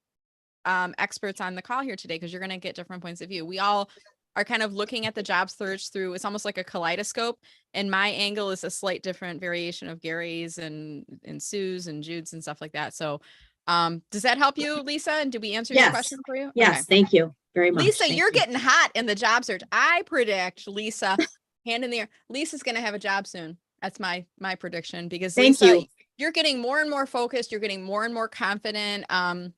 experts on the call here today, because you're going to get different points of view. We all are kind of looking at the job search through, it's almost like a kaleidoscope. And my angle is a slight different variation of Gary's and Sue's and Jude's and stuff like that. So Does that help you, Lisa? And did we answer your Yes. question for you? Yes, Okay. thank you very much. Lisa, Thank you're you. getting hot in the job search. I predict Lisa, hand in the air, Lisa's going to have a job soon. That's my prediction, because Thank Lisa, you. you're getting more and more focused. You're getting more and more confident. I'm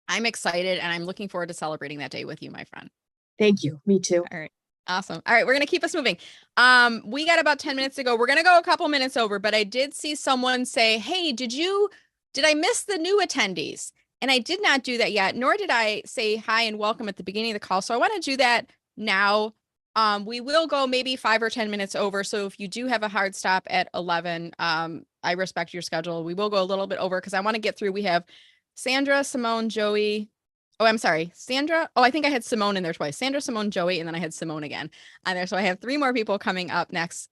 excited, and I'm looking forward to celebrating that day with you, my friend. Thank you. Me too. All right. Awesome. All right. We're going to keep us moving. We got about 10 minutes to go. We're going to go a couple minutes over, but I did see someone say, hey, did I miss the new attendees? And I did not do that yet, nor did I say hi and welcome at the beginning of the call. So I want to do that now. We will go maybe 5 or 10 minutes over. So if you do have a hard stop at 11, I respect your schedule. We will go a little bit over because I want to get through. We have Sandra, Simone, Joey. Oh, I'm sorry, Sandra. Oh, I think I had Simone in there twice. Sandra, Simone, Joey, and then I had Simone again on there. So I have 3 more people coming up next.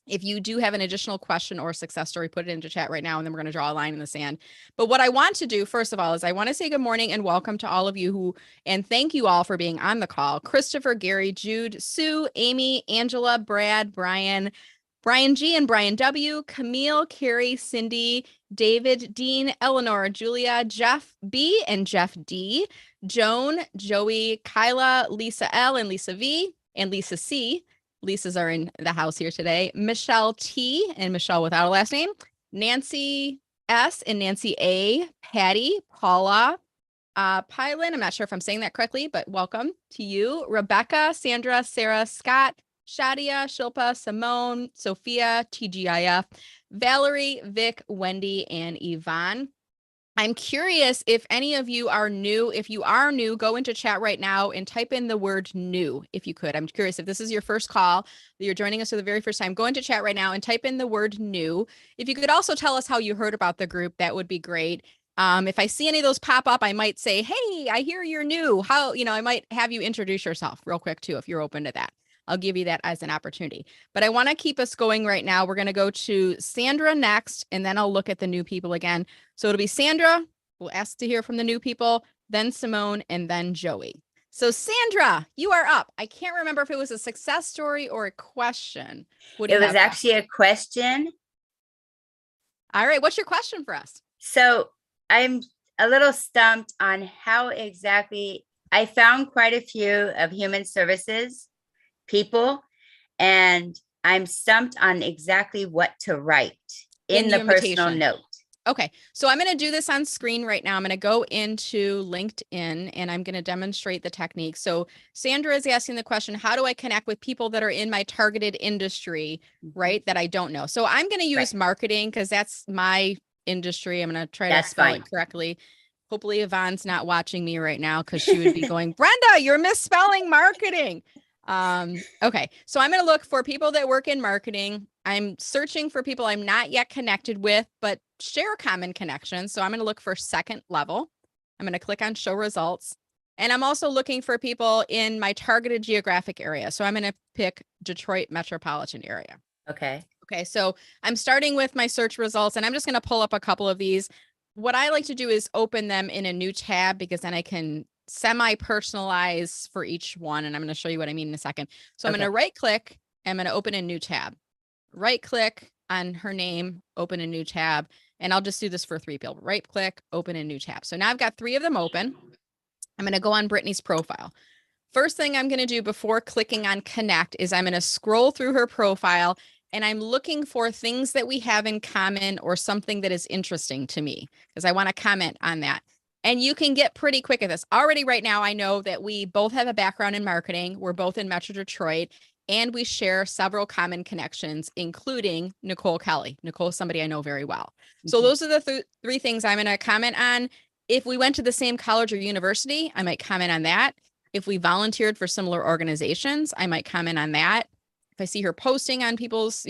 If you do have an additional question or success story, put it into chat right now, and then we're going to draw a line in the sand. But what I want to do, first of all, is I want to say good morning and welcome to all of you and thank you all for being on the call. Christopher, Gary, Jude, Sue, Amy, Angela, Brad, Brian G and Brian W, Camille, Carrie, Cindy, David, Dean, Eleanor, Julia, Jeff B and Jeff D, Joan, Joey, Kyla, Lisa L and Lisa V and Lisa C. Lisa's are in the house here today. Michelle T and Michelle without a last name. Nancy S and Nancy A. Patty, Paula, Pylon. I'm not sure if I'm saying that correctly, but welcome to you. Rebecca, Sandra, Sarah, Scott, Shadia, Shilpa, Simone, Sophia, TGIF, Valerie, Vic, Wendy, and Yvonne. I'm curious if any of you are new. If you are new, go into chat right now and type in the word new, if you could. I'm curious if this is your first call, that you're joining us for the very first time, go into chat right now and type in the word new. If you could also tell us how you heard about the group, that would be great. If I see any of those pop up, I might say, hey, I hear you're new. I might have you introduce yourself real quick too, if you're open to that. I'll give you that as an opportunity. But I want to keep us going right now. We're going to go to Sandra next, and then I'll look at the new people again. So it'll be Sandra. We'll ask to hear from the new people, then Simone, and then Joey. So Sandra, you are up. I can't remember if it was a success story or a question. It was actually a question. All right. What's your question for us? So I'm a little stumped on how exactly I found quite a few of human services people, and I'm stumped on exactly what to write in the personal note. Okay, so I'm going to do this on screen right now. I'm going to go into LinkedIn and I'm going to demonstrate the technique. So Sandra is asking the question, how do I connect with people that are in my targeted industry, right, that I don't know? So I'm going to use marketing because that's my industry. I'm going to try to spell it correctly. Hopefully Yvonne's not watching me right now because she would be going, Brenda, you're misspelling marketing. Okay, so I'm going to look for people that work in marketing. I'm searching for people I'm not yet connected with, but share common connections. So I'm going to look for second level. I'm going to click on show results. And I'm also looking for people in my targeted geographic area. So I'm going to pick Detroit metropolitan area. Okay. Okay, so I'm starting with my search results and I'm just going to pull up a couple of these. What I like to do is open them in a new tab because then I can semi-personalize for each one. And I'm going to show you what I mean in a second. So I'm going to right click. I'm going to open a new tab. Right click on her name, open a new tab. And I'll just do this for 3 people. Right click, open a new tab. So now I've got 3 of them open. I'm going to go on Brittany's profile. First thing I'm going to do before clicking on connect is I'm going to scroll through her profile and I'm looking for things that we have in common or something that is interesting to me because I want to comment on that. And you can get pretty quick at this. Already right now, I know that we both have a background in marketing. We're both in Metro Detroit, and we share several common connections, including Nicole Kelly. Nicole is somebody I know very well. So those are the 3 things I'm going to comment on. If we went to the same college or university, I might comment on that. If we volunteered for similar organizations, I might comment on that. If I see her posting on people's,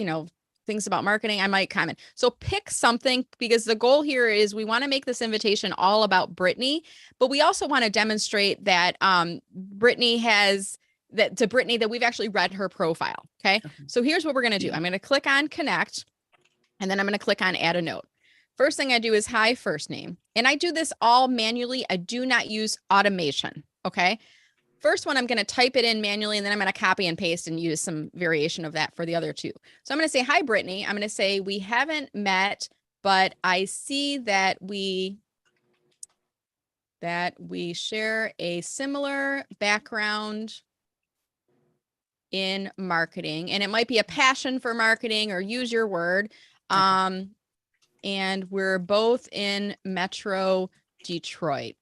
things about marketing, I might comment. So pick something because the goal here is we want to make this invitation all about Brittany, but we also want to demonstrate that Brittany that we've actually read her profile. Okay. So here's what we're going to do. I'm going to click on connect and then I'm going to click on add a note. First thing I do is hi first name. And I do this all manually. I do not use automation. Okay. First one, I'm going to type it in manually, and then I'm going to copy and paste and use some variation of that for the other 2. So I'm going to say, hi, Brittany. I'm going to say, we haven't met, but I see that we that we share a similar background in marketing, and it might be a passion for marketing, or use your word. And we're both in Metro Detroit.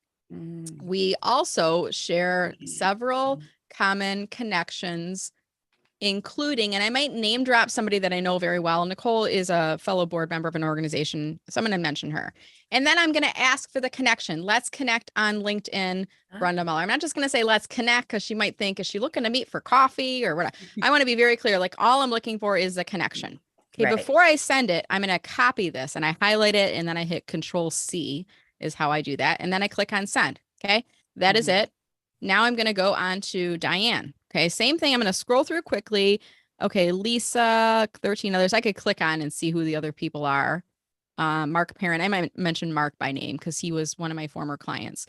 We also share several common connections, including, and I might name drop somebody that I know very well. Nicole is a fellow board member of an organization, so I'm going to mention her. And then I'm going to ask for the connection. Let's connect on LinkedIn, Brenda Meller. I'm not just going to say let's connect because she might think, is she looking to meet for coffee or what? I want to be very clear. Like, all I'm looking for is a connection. Okay, Right. before I send it, I'm going to copy this and I highlight it, and then I hit Control C is how I do that. And then I click on send. Okay, that is it. Now I'm going to go on to Diane. Okay, same thing. I'm going to scroll through quickly. Okay, Lisa, 13 others. I could click on and see who the other people are. Mark Parent. I might mention Mark by name because he was one of my former clients.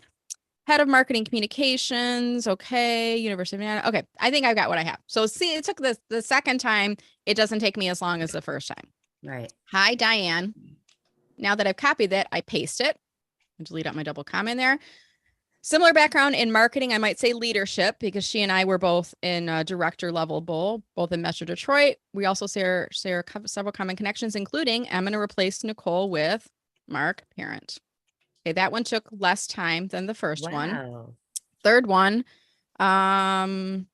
Head of Marketing Communications. Okay, University of Indiana. Okay, I think I've got what I have. So see, it took the second time. It doesn't take me as long as the first time. Right. Hi, Diane. Now that I've copied that, I paste it and delete out my double comma in there. Similar background in marketing, I might say leadership, because she and I were both in a director level both in Metro Detroit. We also share several common connections, including I'm going to replace Nicole with Mark Parent. Okay, that one took less time than the first one. Wow. Third one, I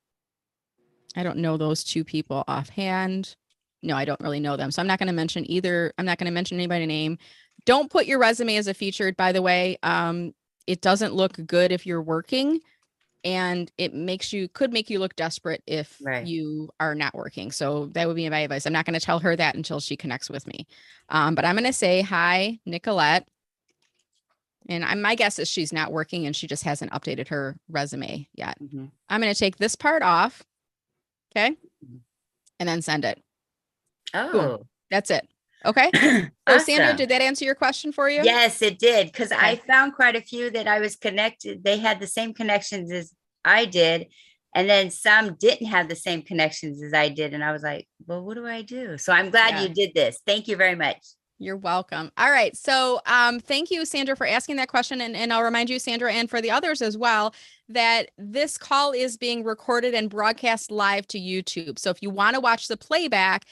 don't know those two people offhand. No, I don't really know them. So I'm not going to mention either. I'm not going to mention anybody's name. Don't put your resume as a featured, by the way. It doesn't look good if you're working, and it could make you look desperate if you are not working. So that would be my advice. I'm not going to tell her that until she connects with me. But I'm going to say, hi, Nicolette. And my guess is she's not working and she just hasn't updated her resume yet. I'm going to take this part off. Okay. And then send it. Oh, cool. That's it. Okay. So awesome. Sandra, did that answer your question for you? Yes, it did. Because I found quite a few that I was connected. They had the same connections as I did. And then some didn't have the same connections as I did. And I was like, well, what do I do? So I'm glad you did this. Thank you very much. You're welcome. All right. So thank you, Sandra, for asking that question. And I'll remind you, Sandra, and for the others as well, that this call is being recorded and broadcast live to YouTube. So if you want to watch the playback,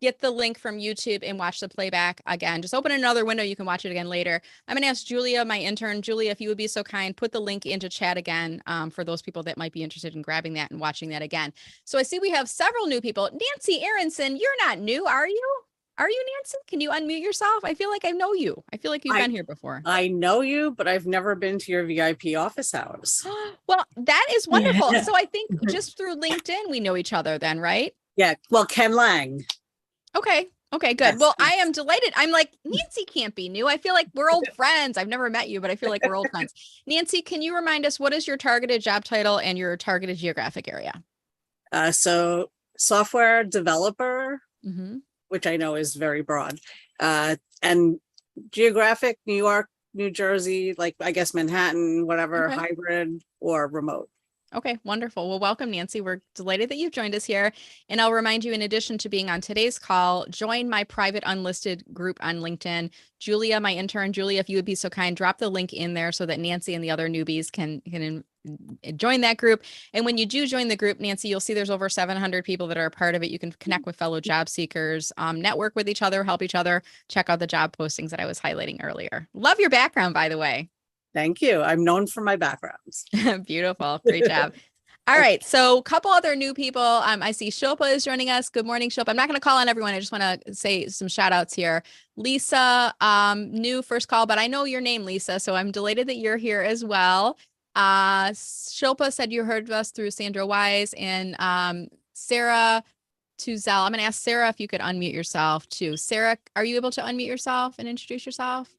get the link from YouTube and watch the playback again. Just open another window. You can watch it again later. I'm going to ask Julia, my intern. Julia, if you would be so kind, put the link into chat again for those people that might be interested in grabbing that and watching that again. So I see we have several new people. Nancy Aronson, you're not new, are you? Are you, Nancy? Can you unmute yourself? I feel like I know you. I feel like you've been here before. I know you, but I've never been to your VIP office hours. Well, that is wonderful. So I think just through LinkedIn, we know each other then, right? Yeah. Well, Ken Lang. Okay. Okay, good. Well, I am delighted. I'm like, Nancy can't be new. I feel like we're old friends. I've never met you, but I feel like we're old friends. Nancy, can you remind us, what is your targeted job title and your targeted geographic area? So software developer, which I know is very broad, and geographic, New York, New Jersey, like I guess Manhattan, whatever, hybrid or remote. Okay, wonderful. Well, welcome, Nancy. We're delighted that you've joined us here. And I'll remind you, in addition to being on today's call, join my private unlisted group on LinkedIn. Julia, my intern, Julia, if you would be so kind, drop the link in there so that Nancy and the other newbies can join that group. And when you do join the group, Nancy, you'll see there's over 700 people that are a part of it. You can connect with fellow job seekers, network with each other, help each other, check out the job postings that I was highlighting earlier. Love your background, by the way. Thank you. I'm known for my backgrounds. Beautiful. Great job. All right. So a couple other new people. I see Shilpa is joining us. Good morning, Shilpa. I'm not going to call on everyone. I just want to say some shout outs here. Lisa, new first call, but I know your name, Lisa. So I'm delighted that you're here as well. Shilpa said you heard of us through Sandra Wise, and Sarah Tuzel. I'm going to ask Sarah if you could unmute yourself too. Sarah, are you able to unmute yourself and introduce yourself?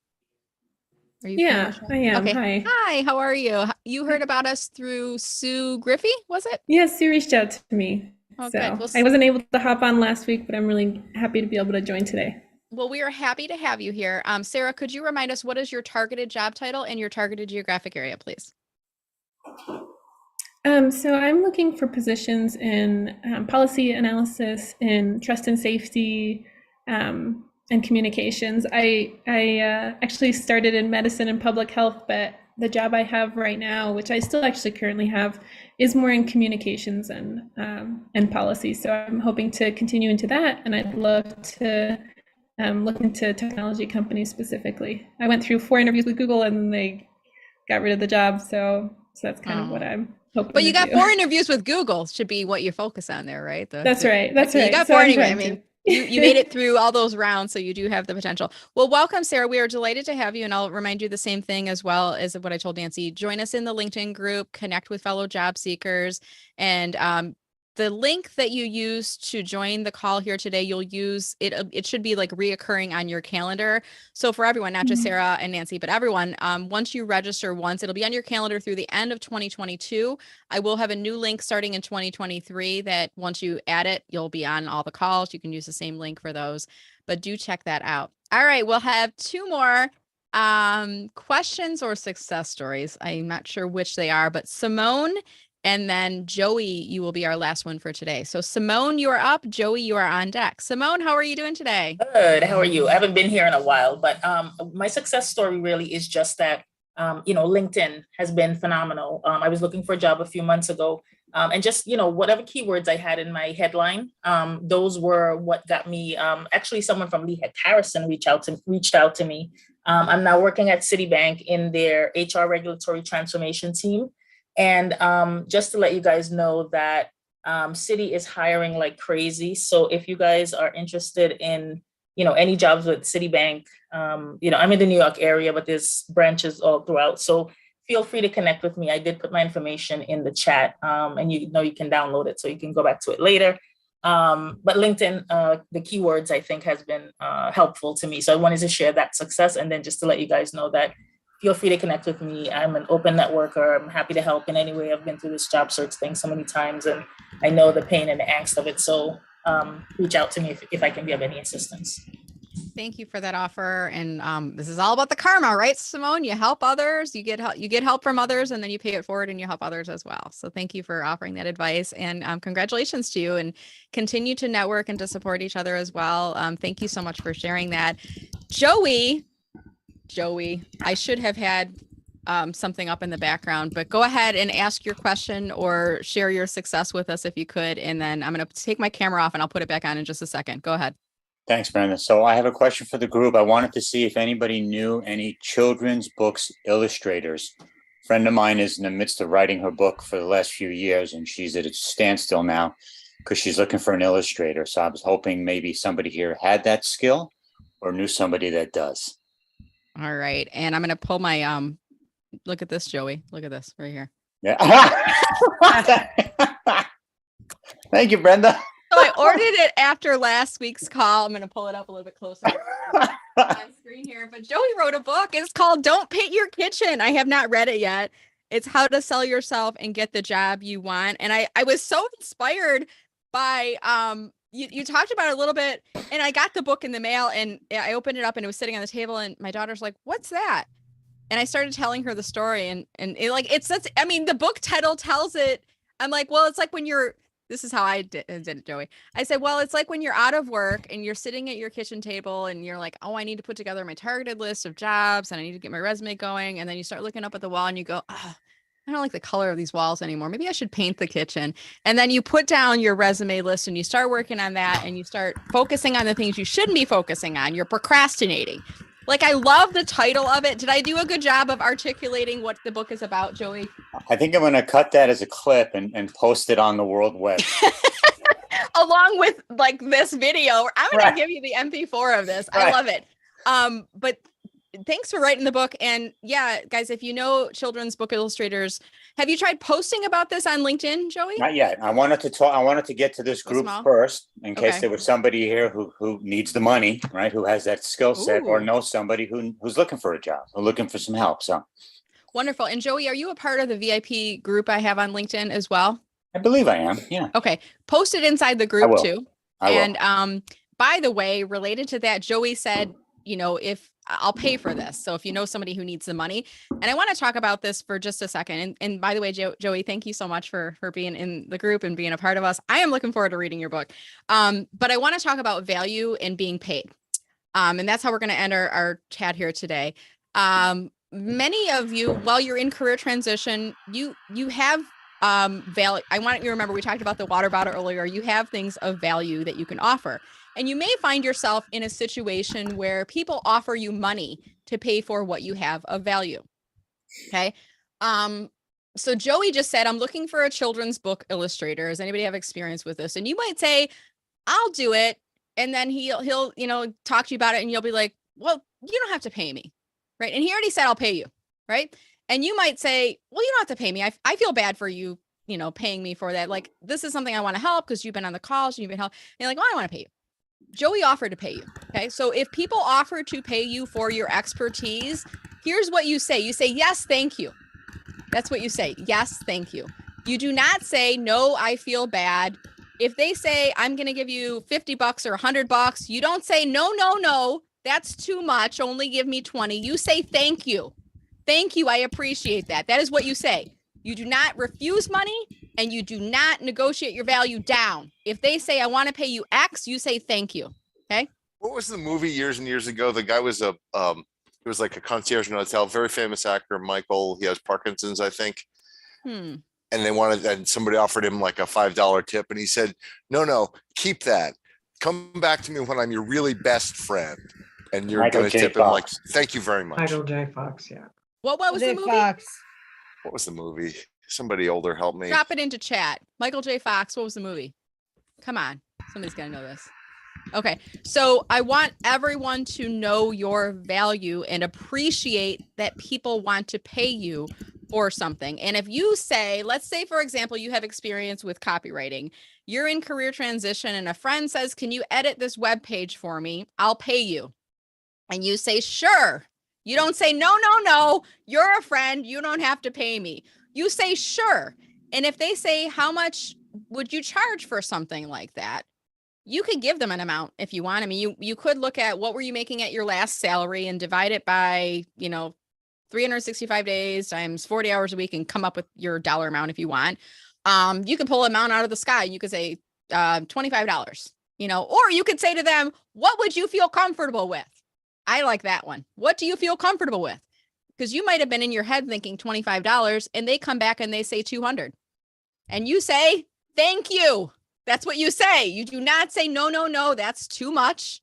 Yeah, I am. Okay. Hi. Hi, how are you? You heard about us through Sue Griffey, was it? Yes, Sue reached out to me. Oh, so good. Well, I wasn't able to hop on last week, but I'm really happy to be able to join today. Well, we are happy to have you here. Sarah, could you remind us, what is your targeted job title and your targeted geographic area, please? So I'm looking for positions in policy analysis, in trust and safety, and communications. I actually started in medicine and public health, but the job I have right now, which I still actually currently have, is more in communications and policy. So I'm hoping to continue into that, and I'd love to look into technology companies specifically. I went through 4 interviews with Google, and then they got rid of the job. So that's kind of what I'm hoping. But you got do. 4 interviews with Google, should be what you focus on there, right? That's right. That's right. You got So 4 I'm anyway. I trying mean, to. you made it through all those rounds, so you do have the potential. Well, welcome, Sarah. We are delighted to have you, and I'll remind you the same thing as well as what I told Nancy. Join us in the LinkedIn group, connect with fellow job seekers, and the link that you use to join the call here today, you'll use it. It should be like reoccurring on your calendar. So for everyone, not just Sarah and Nancy, but everyone, once you register once, it'll be on your calendar through the end of 2022. I will have a new link starting in 2023 that once you add it, you'll be on all the calls. You can use the same link for those, but do check that out. All right, we'll have 2 more questions or success stories. I'm not sure which they are, but Simone and then Joey, you will be our last one for today. So Simone, you are up. Joey, you are on deck. Simone, how are you doing today? Good. How are you? I haven't been here in a while, but my success story really is just that, LinkedIn has been phenomenal. I was looking for a job a few months ago, and just, whatever keywords I had in my headline, those were what got me. Actually, someone from Lehigh Harrison reached out to me. I'm now working at Citibank in their HR regulatory transformation team. And just to let you guys know that Citi is hiring like crazy. So if you guys are interested in, any jobs with Citibank, I'm in the New York area, but there's branches all throughout. So feel free to connect with me. I did put my information in the chat, and you can download it, so you can go back to it later. But LinkedIn, the keywords I think has been helpful to me. So I wanted to share that success, and then just to let you guys know that feel free to connect with me. I'm an open networker. I'm happy to help in any way. I've been through this job search thing so many times, and I know the pain and the angst of it. So reach out to me if I can be of any assistance. Thank you for that offer. And this is all about the karma, right, Simone? You help others, you get help from others, and then you pay it forward and you help others as well. So thank you for offering that advice, and congratulations to you, and continue to network and to support each other as well. Thank you so much for sharing that. Joey, I should have had something up in the background, but go ahead and ask your question or share your success with us if you could. And then I'm going to take my camera off and I'll put it back on in just a second. Go ahead. Thanks, Brenda. So I have a question for the group. I wanted to see if anybody knew any children's books illustrators. A friend of mine is in the midst of writing her book for the last few years, and she's at a standstill now because she's looking for an illustrator. So I was hoping maybe somebody here had that skill or knew somebody that does. All right. And I'm going to pull my, look at this, Joey. Look at this right here. Yeah. Thank you, Brenda. So I ordered it after last week's call. I'm going to pull it up a little bit closer on screen here. But Joey wrote a book. It's called Don't Paint Your Kitchen. I have not read it yet. It's how to sell yourself and get the job you want. And I was so inspired by, you talked about it a little bit, and I got the book in the mail and I opened it up and it was sitting on the table, and my daughter's like, "What's that?" And I started telling her the story, and the book title tells it. I'm like, well, it's like when this is how I did it, Joey. I said, well, it's like when you're out of work and you're sitting at your kitchen table and you're like, oh, I need to put together my targeted list of jobs and I need to get my resume going. And then you start looking up at the wall and you go, oh, I don't like the color of these walls anymore. Maybe I should paint the kitchen. And then you put down your resume list and you start working on that, and you start focusing on the things you shouldn't be focusing on. You're procrastinating. Like, I love the title of it. Did I do a good job of articulating what the book is about, Joey? I think I'm going to cut that as a clip and post it on the World Web. Along with like this video. I'm going to give you the MP4 of this. I love it. But thanks for writing the book. And yeah, guys, if you know children's book illustrators, have you tried posting about this on LinkedIn, Joey? Not yet. I wanted to get to this group first in case there was somebody here who needs the money, right? Who has that skill set or knows somebody who's looking for a job or looking for some help. So wonderful. And Joey, are you a part of the VIP group I have on LinkedIn as well? I believe I am. Yeah. Okay. Post it inside the group too. I will. And by the way, related to that, Joey said, if I'll pay for this. So if you know somebody who needs the money, and I want to talk about this for just a second. And by the way, Joey, thank you so much for being in the group and being a part of us. I am looking forward to reading your book. But I want to talk about value and being paid. And that's how we're going to end our chat here today. many of you, while you're in career transition, you have value. I want you to remember, we talked about the water bottle earlier. You have things of value that you can offer. And you may find yourself in a situation where people offer you money to pay for what you have of value. Okay. So Joey just said, I'm looking for a children's book illustrator. Does anybody have experience with this? And you might say, I'll do it. And then he'll, you know, talk to you about it and you'll be like, well, you don't have to pay me. Right. And he already said, I'll pay you. Right. And you might say, well, you don't have to pay me. I feel bad for you, you know, paying me for that. Like, this is something I want to help because you've been on the calls and you've been helping. And you're like, oh, I want to pay you. Joey offered to pay you. Okay. So if people offer to pay you for your expertise, here's what you say. You say, yes, thank you. That's what you say. Yes, thank you. You do not say, no, I feel bad. If they say, I'm going to give you $50 or $100, you don't say, no, that's too much. Only give me 20. You say, thank you. Thank you. I appreciate that. That is what you say. You do not refuse money and you do not negotiate your value down. If they say, I want to pay you X, you say, thank you. Okay. What was the movie years and years ago? The guy was it was like a concierge in a hotel, very famous actor, Michael. He has Parkinson's, I think. And and somebody offered him like a $5 tip. And he said, no, keep that. Come back to me when I'm your really best friend. And you're going to tip him like, thank you very much. Michael J. Fox, yeah. What was the movie? What was the movie? Somebody older help me. Drop it into chat. Michael J. Fox, what was the movie? Come on. Somebody's got to know this. Okay. So I want everyone to know your value and appreciate that people want to pay you for something. And if you say, let's say, for example, you have experience with copywriting, you're in career transition and a friend says, can you edit this web page for me? I'll pay you. And you say, sure. You don't say, no, you're a friend. You don't have to pay me. You say, sure. And if they say, how much would you charge for something like that? You could give them an amount if you want. I mean, you could look at what were you making at your last salary and divide it by, 365 days times 40 hours a week and come up with your dollar amount if you want. You can pull an amount out of the sky. You could say $25, or you could say to them, what would you feel comfortable with? I like that one. What do you feel comfortable with? Because you might have been in your head thinking $25 and they come back and they say 200 and you say, thank you. That's what you say. You do not say, no, that's too much.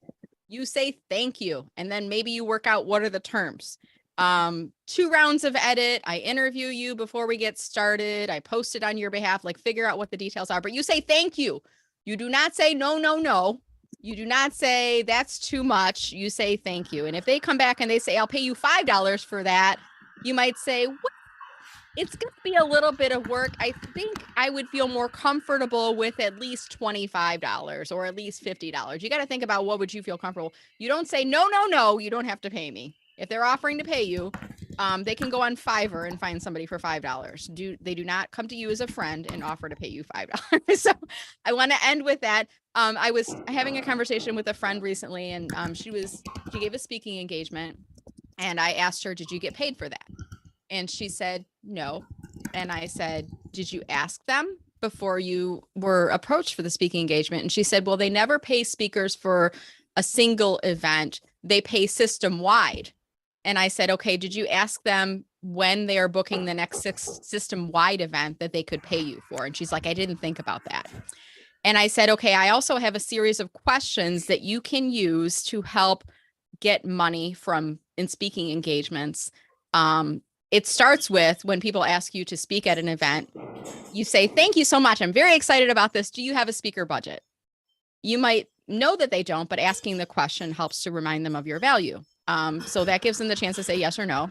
You say, thank you. And then maybe you work out what are the terms. 2 rounds of edit. I interview you before we get started. I post it on your behalf, like figure out what the details are, but you say, thank you. You do not say, no. You do not say that's too much. You say, thank you. And if they come back and they say, I'll pay you $5 for that, you might say, well, it's going to be a little bit of work. I think I would feel more comfortable with at least $25 or at least $50. You got to think about what would you feel comfortable. You don't say, no, you don't have to pay me. If they're offering to pay you, they can go on Fiverr and find somebody for $5. They do not come to you as a friend and offer to pay you $5. So I want to end with that. I was having a conversation with a friend recently, and she gave a speaking engagement, and I asked her, did you get paid for that? And she said, no. And I said, did you ask them before you were approached for the speaking engagement? And she said, well, they never pay speakers for a single event. They pay system wide. And I said, okay, did you ask them when they are booking the next system wide event that they could pay you for? And she's like, I didn't think about that. And I said, okay, I also have a series of questions that you can use to help get money in speaking engagements. It starts with when people ask you to speak at an event, you say, thank you so much. I'm very excited about this. Do you have a speaker budget? You might know that they don't, but asking the question helps to remind them of your value. So that gives them the chance to say yes or no.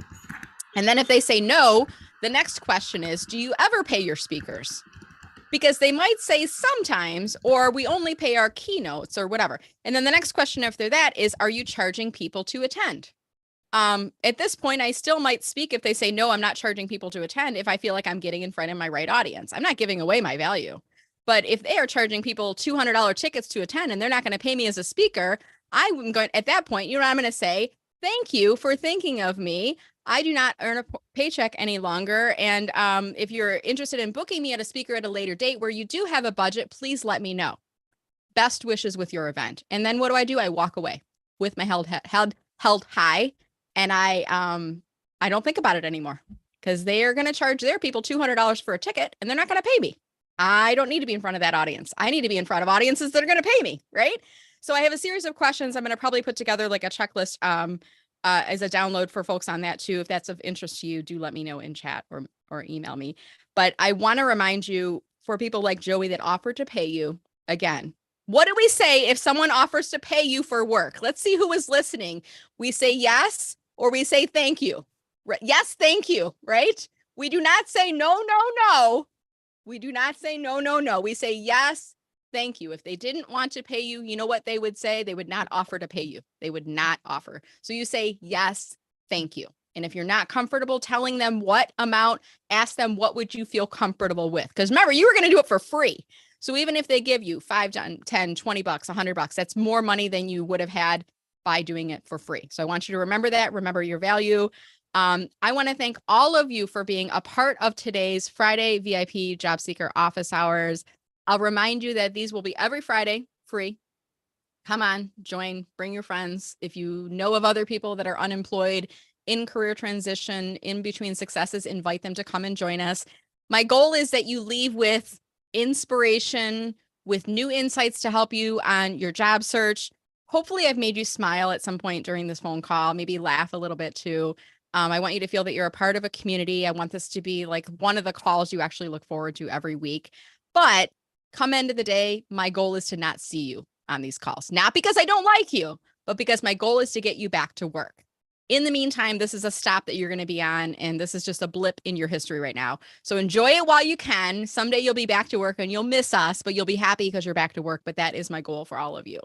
And then if they say no, the next question is, do you ever pay your speakers? Because they might say sometimes, or we only pay our keynotes or whatever. And then the next question after that is, are you charging people to attend? At this point, I still might speak if they say, no, I'm not charging people to attend, if I feel like I'm getting in front of my right audience. I'm not giving away my value. But if they are charging people $200 tickets to attend and they're not going to pay me as a speaker, I'm going at that point, I'm going to say, thank you for thinking of me. I do not earn a paycheck any longer. And if you're interested in booking me at a speaker at a later date where you do have a budget, please let me know. Best wishes with your event. And then what do? I walk away with my head held high. And I I don't think about it anymore because they are going to charge their people $200 for a ticket and they're not going to pay me. I don't need to be in front of that audience. I need to be in front of audiences that are going to pay me, right? So I have a series of questions. I'm going to probably put together like a checklist as a download for folks on that too. If that's of interest to you, do let me know in chat or email me. But I want to remind you, for people like Joey that offered to pay you, again, what do we say if someone offers to pay you for work? Let's see who is listening. We say yes or we say thank you. Yes, thank you, right? We do not say no, no, no. We do not say no, no, no. We say yes, thank you. If they didn't want to pay you, you know what they would say? They would not offer to pay you. They would not offer. So you say yes, thank you. And if you're not comfortable telling them what amount, ask them what would you feel comfortable with? Because remember, you were going to do it for free. So even if they give you $5, $10, $20, $100, that's more money than you would have had by doing it for free. So I want you to remember that. Remember your value. I want to thank all of you for being a part of today's Friday VIP Job Seeker office hours. I'll remind you that these will be every Friday, free. Come on, join, bring your friends. If you know of other people that are unemployed, in career transition, in between successes, invite them to come and join us. My goal is that you leave with inspiration, with new insights to help you on your job search. Hopefully I've made you smile at some point during this phone call, maybe laugh a little bit too. I want you to feel that you're a part of a community. I want this to be like one of the calls you actually look forward to every week. But come end of the day, my goal is to not see you on these calls. Not because I don't like you, but because my goal is to get you back to work. In the meantime, this is a stop that you're going to be on, and this is just a blip in your history right now. So enjoy it while you can. Someday you'll be back to work and you'll miss us, but you'll be happy because you're back to work. But that is my goal for all of you.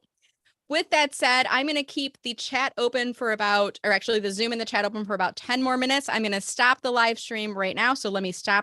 With that said, I'm going to keep the chat open for about, or actually the Zoom and the chat open for about 10 more minutes. I'm going to stop the live stream right now. So let me stop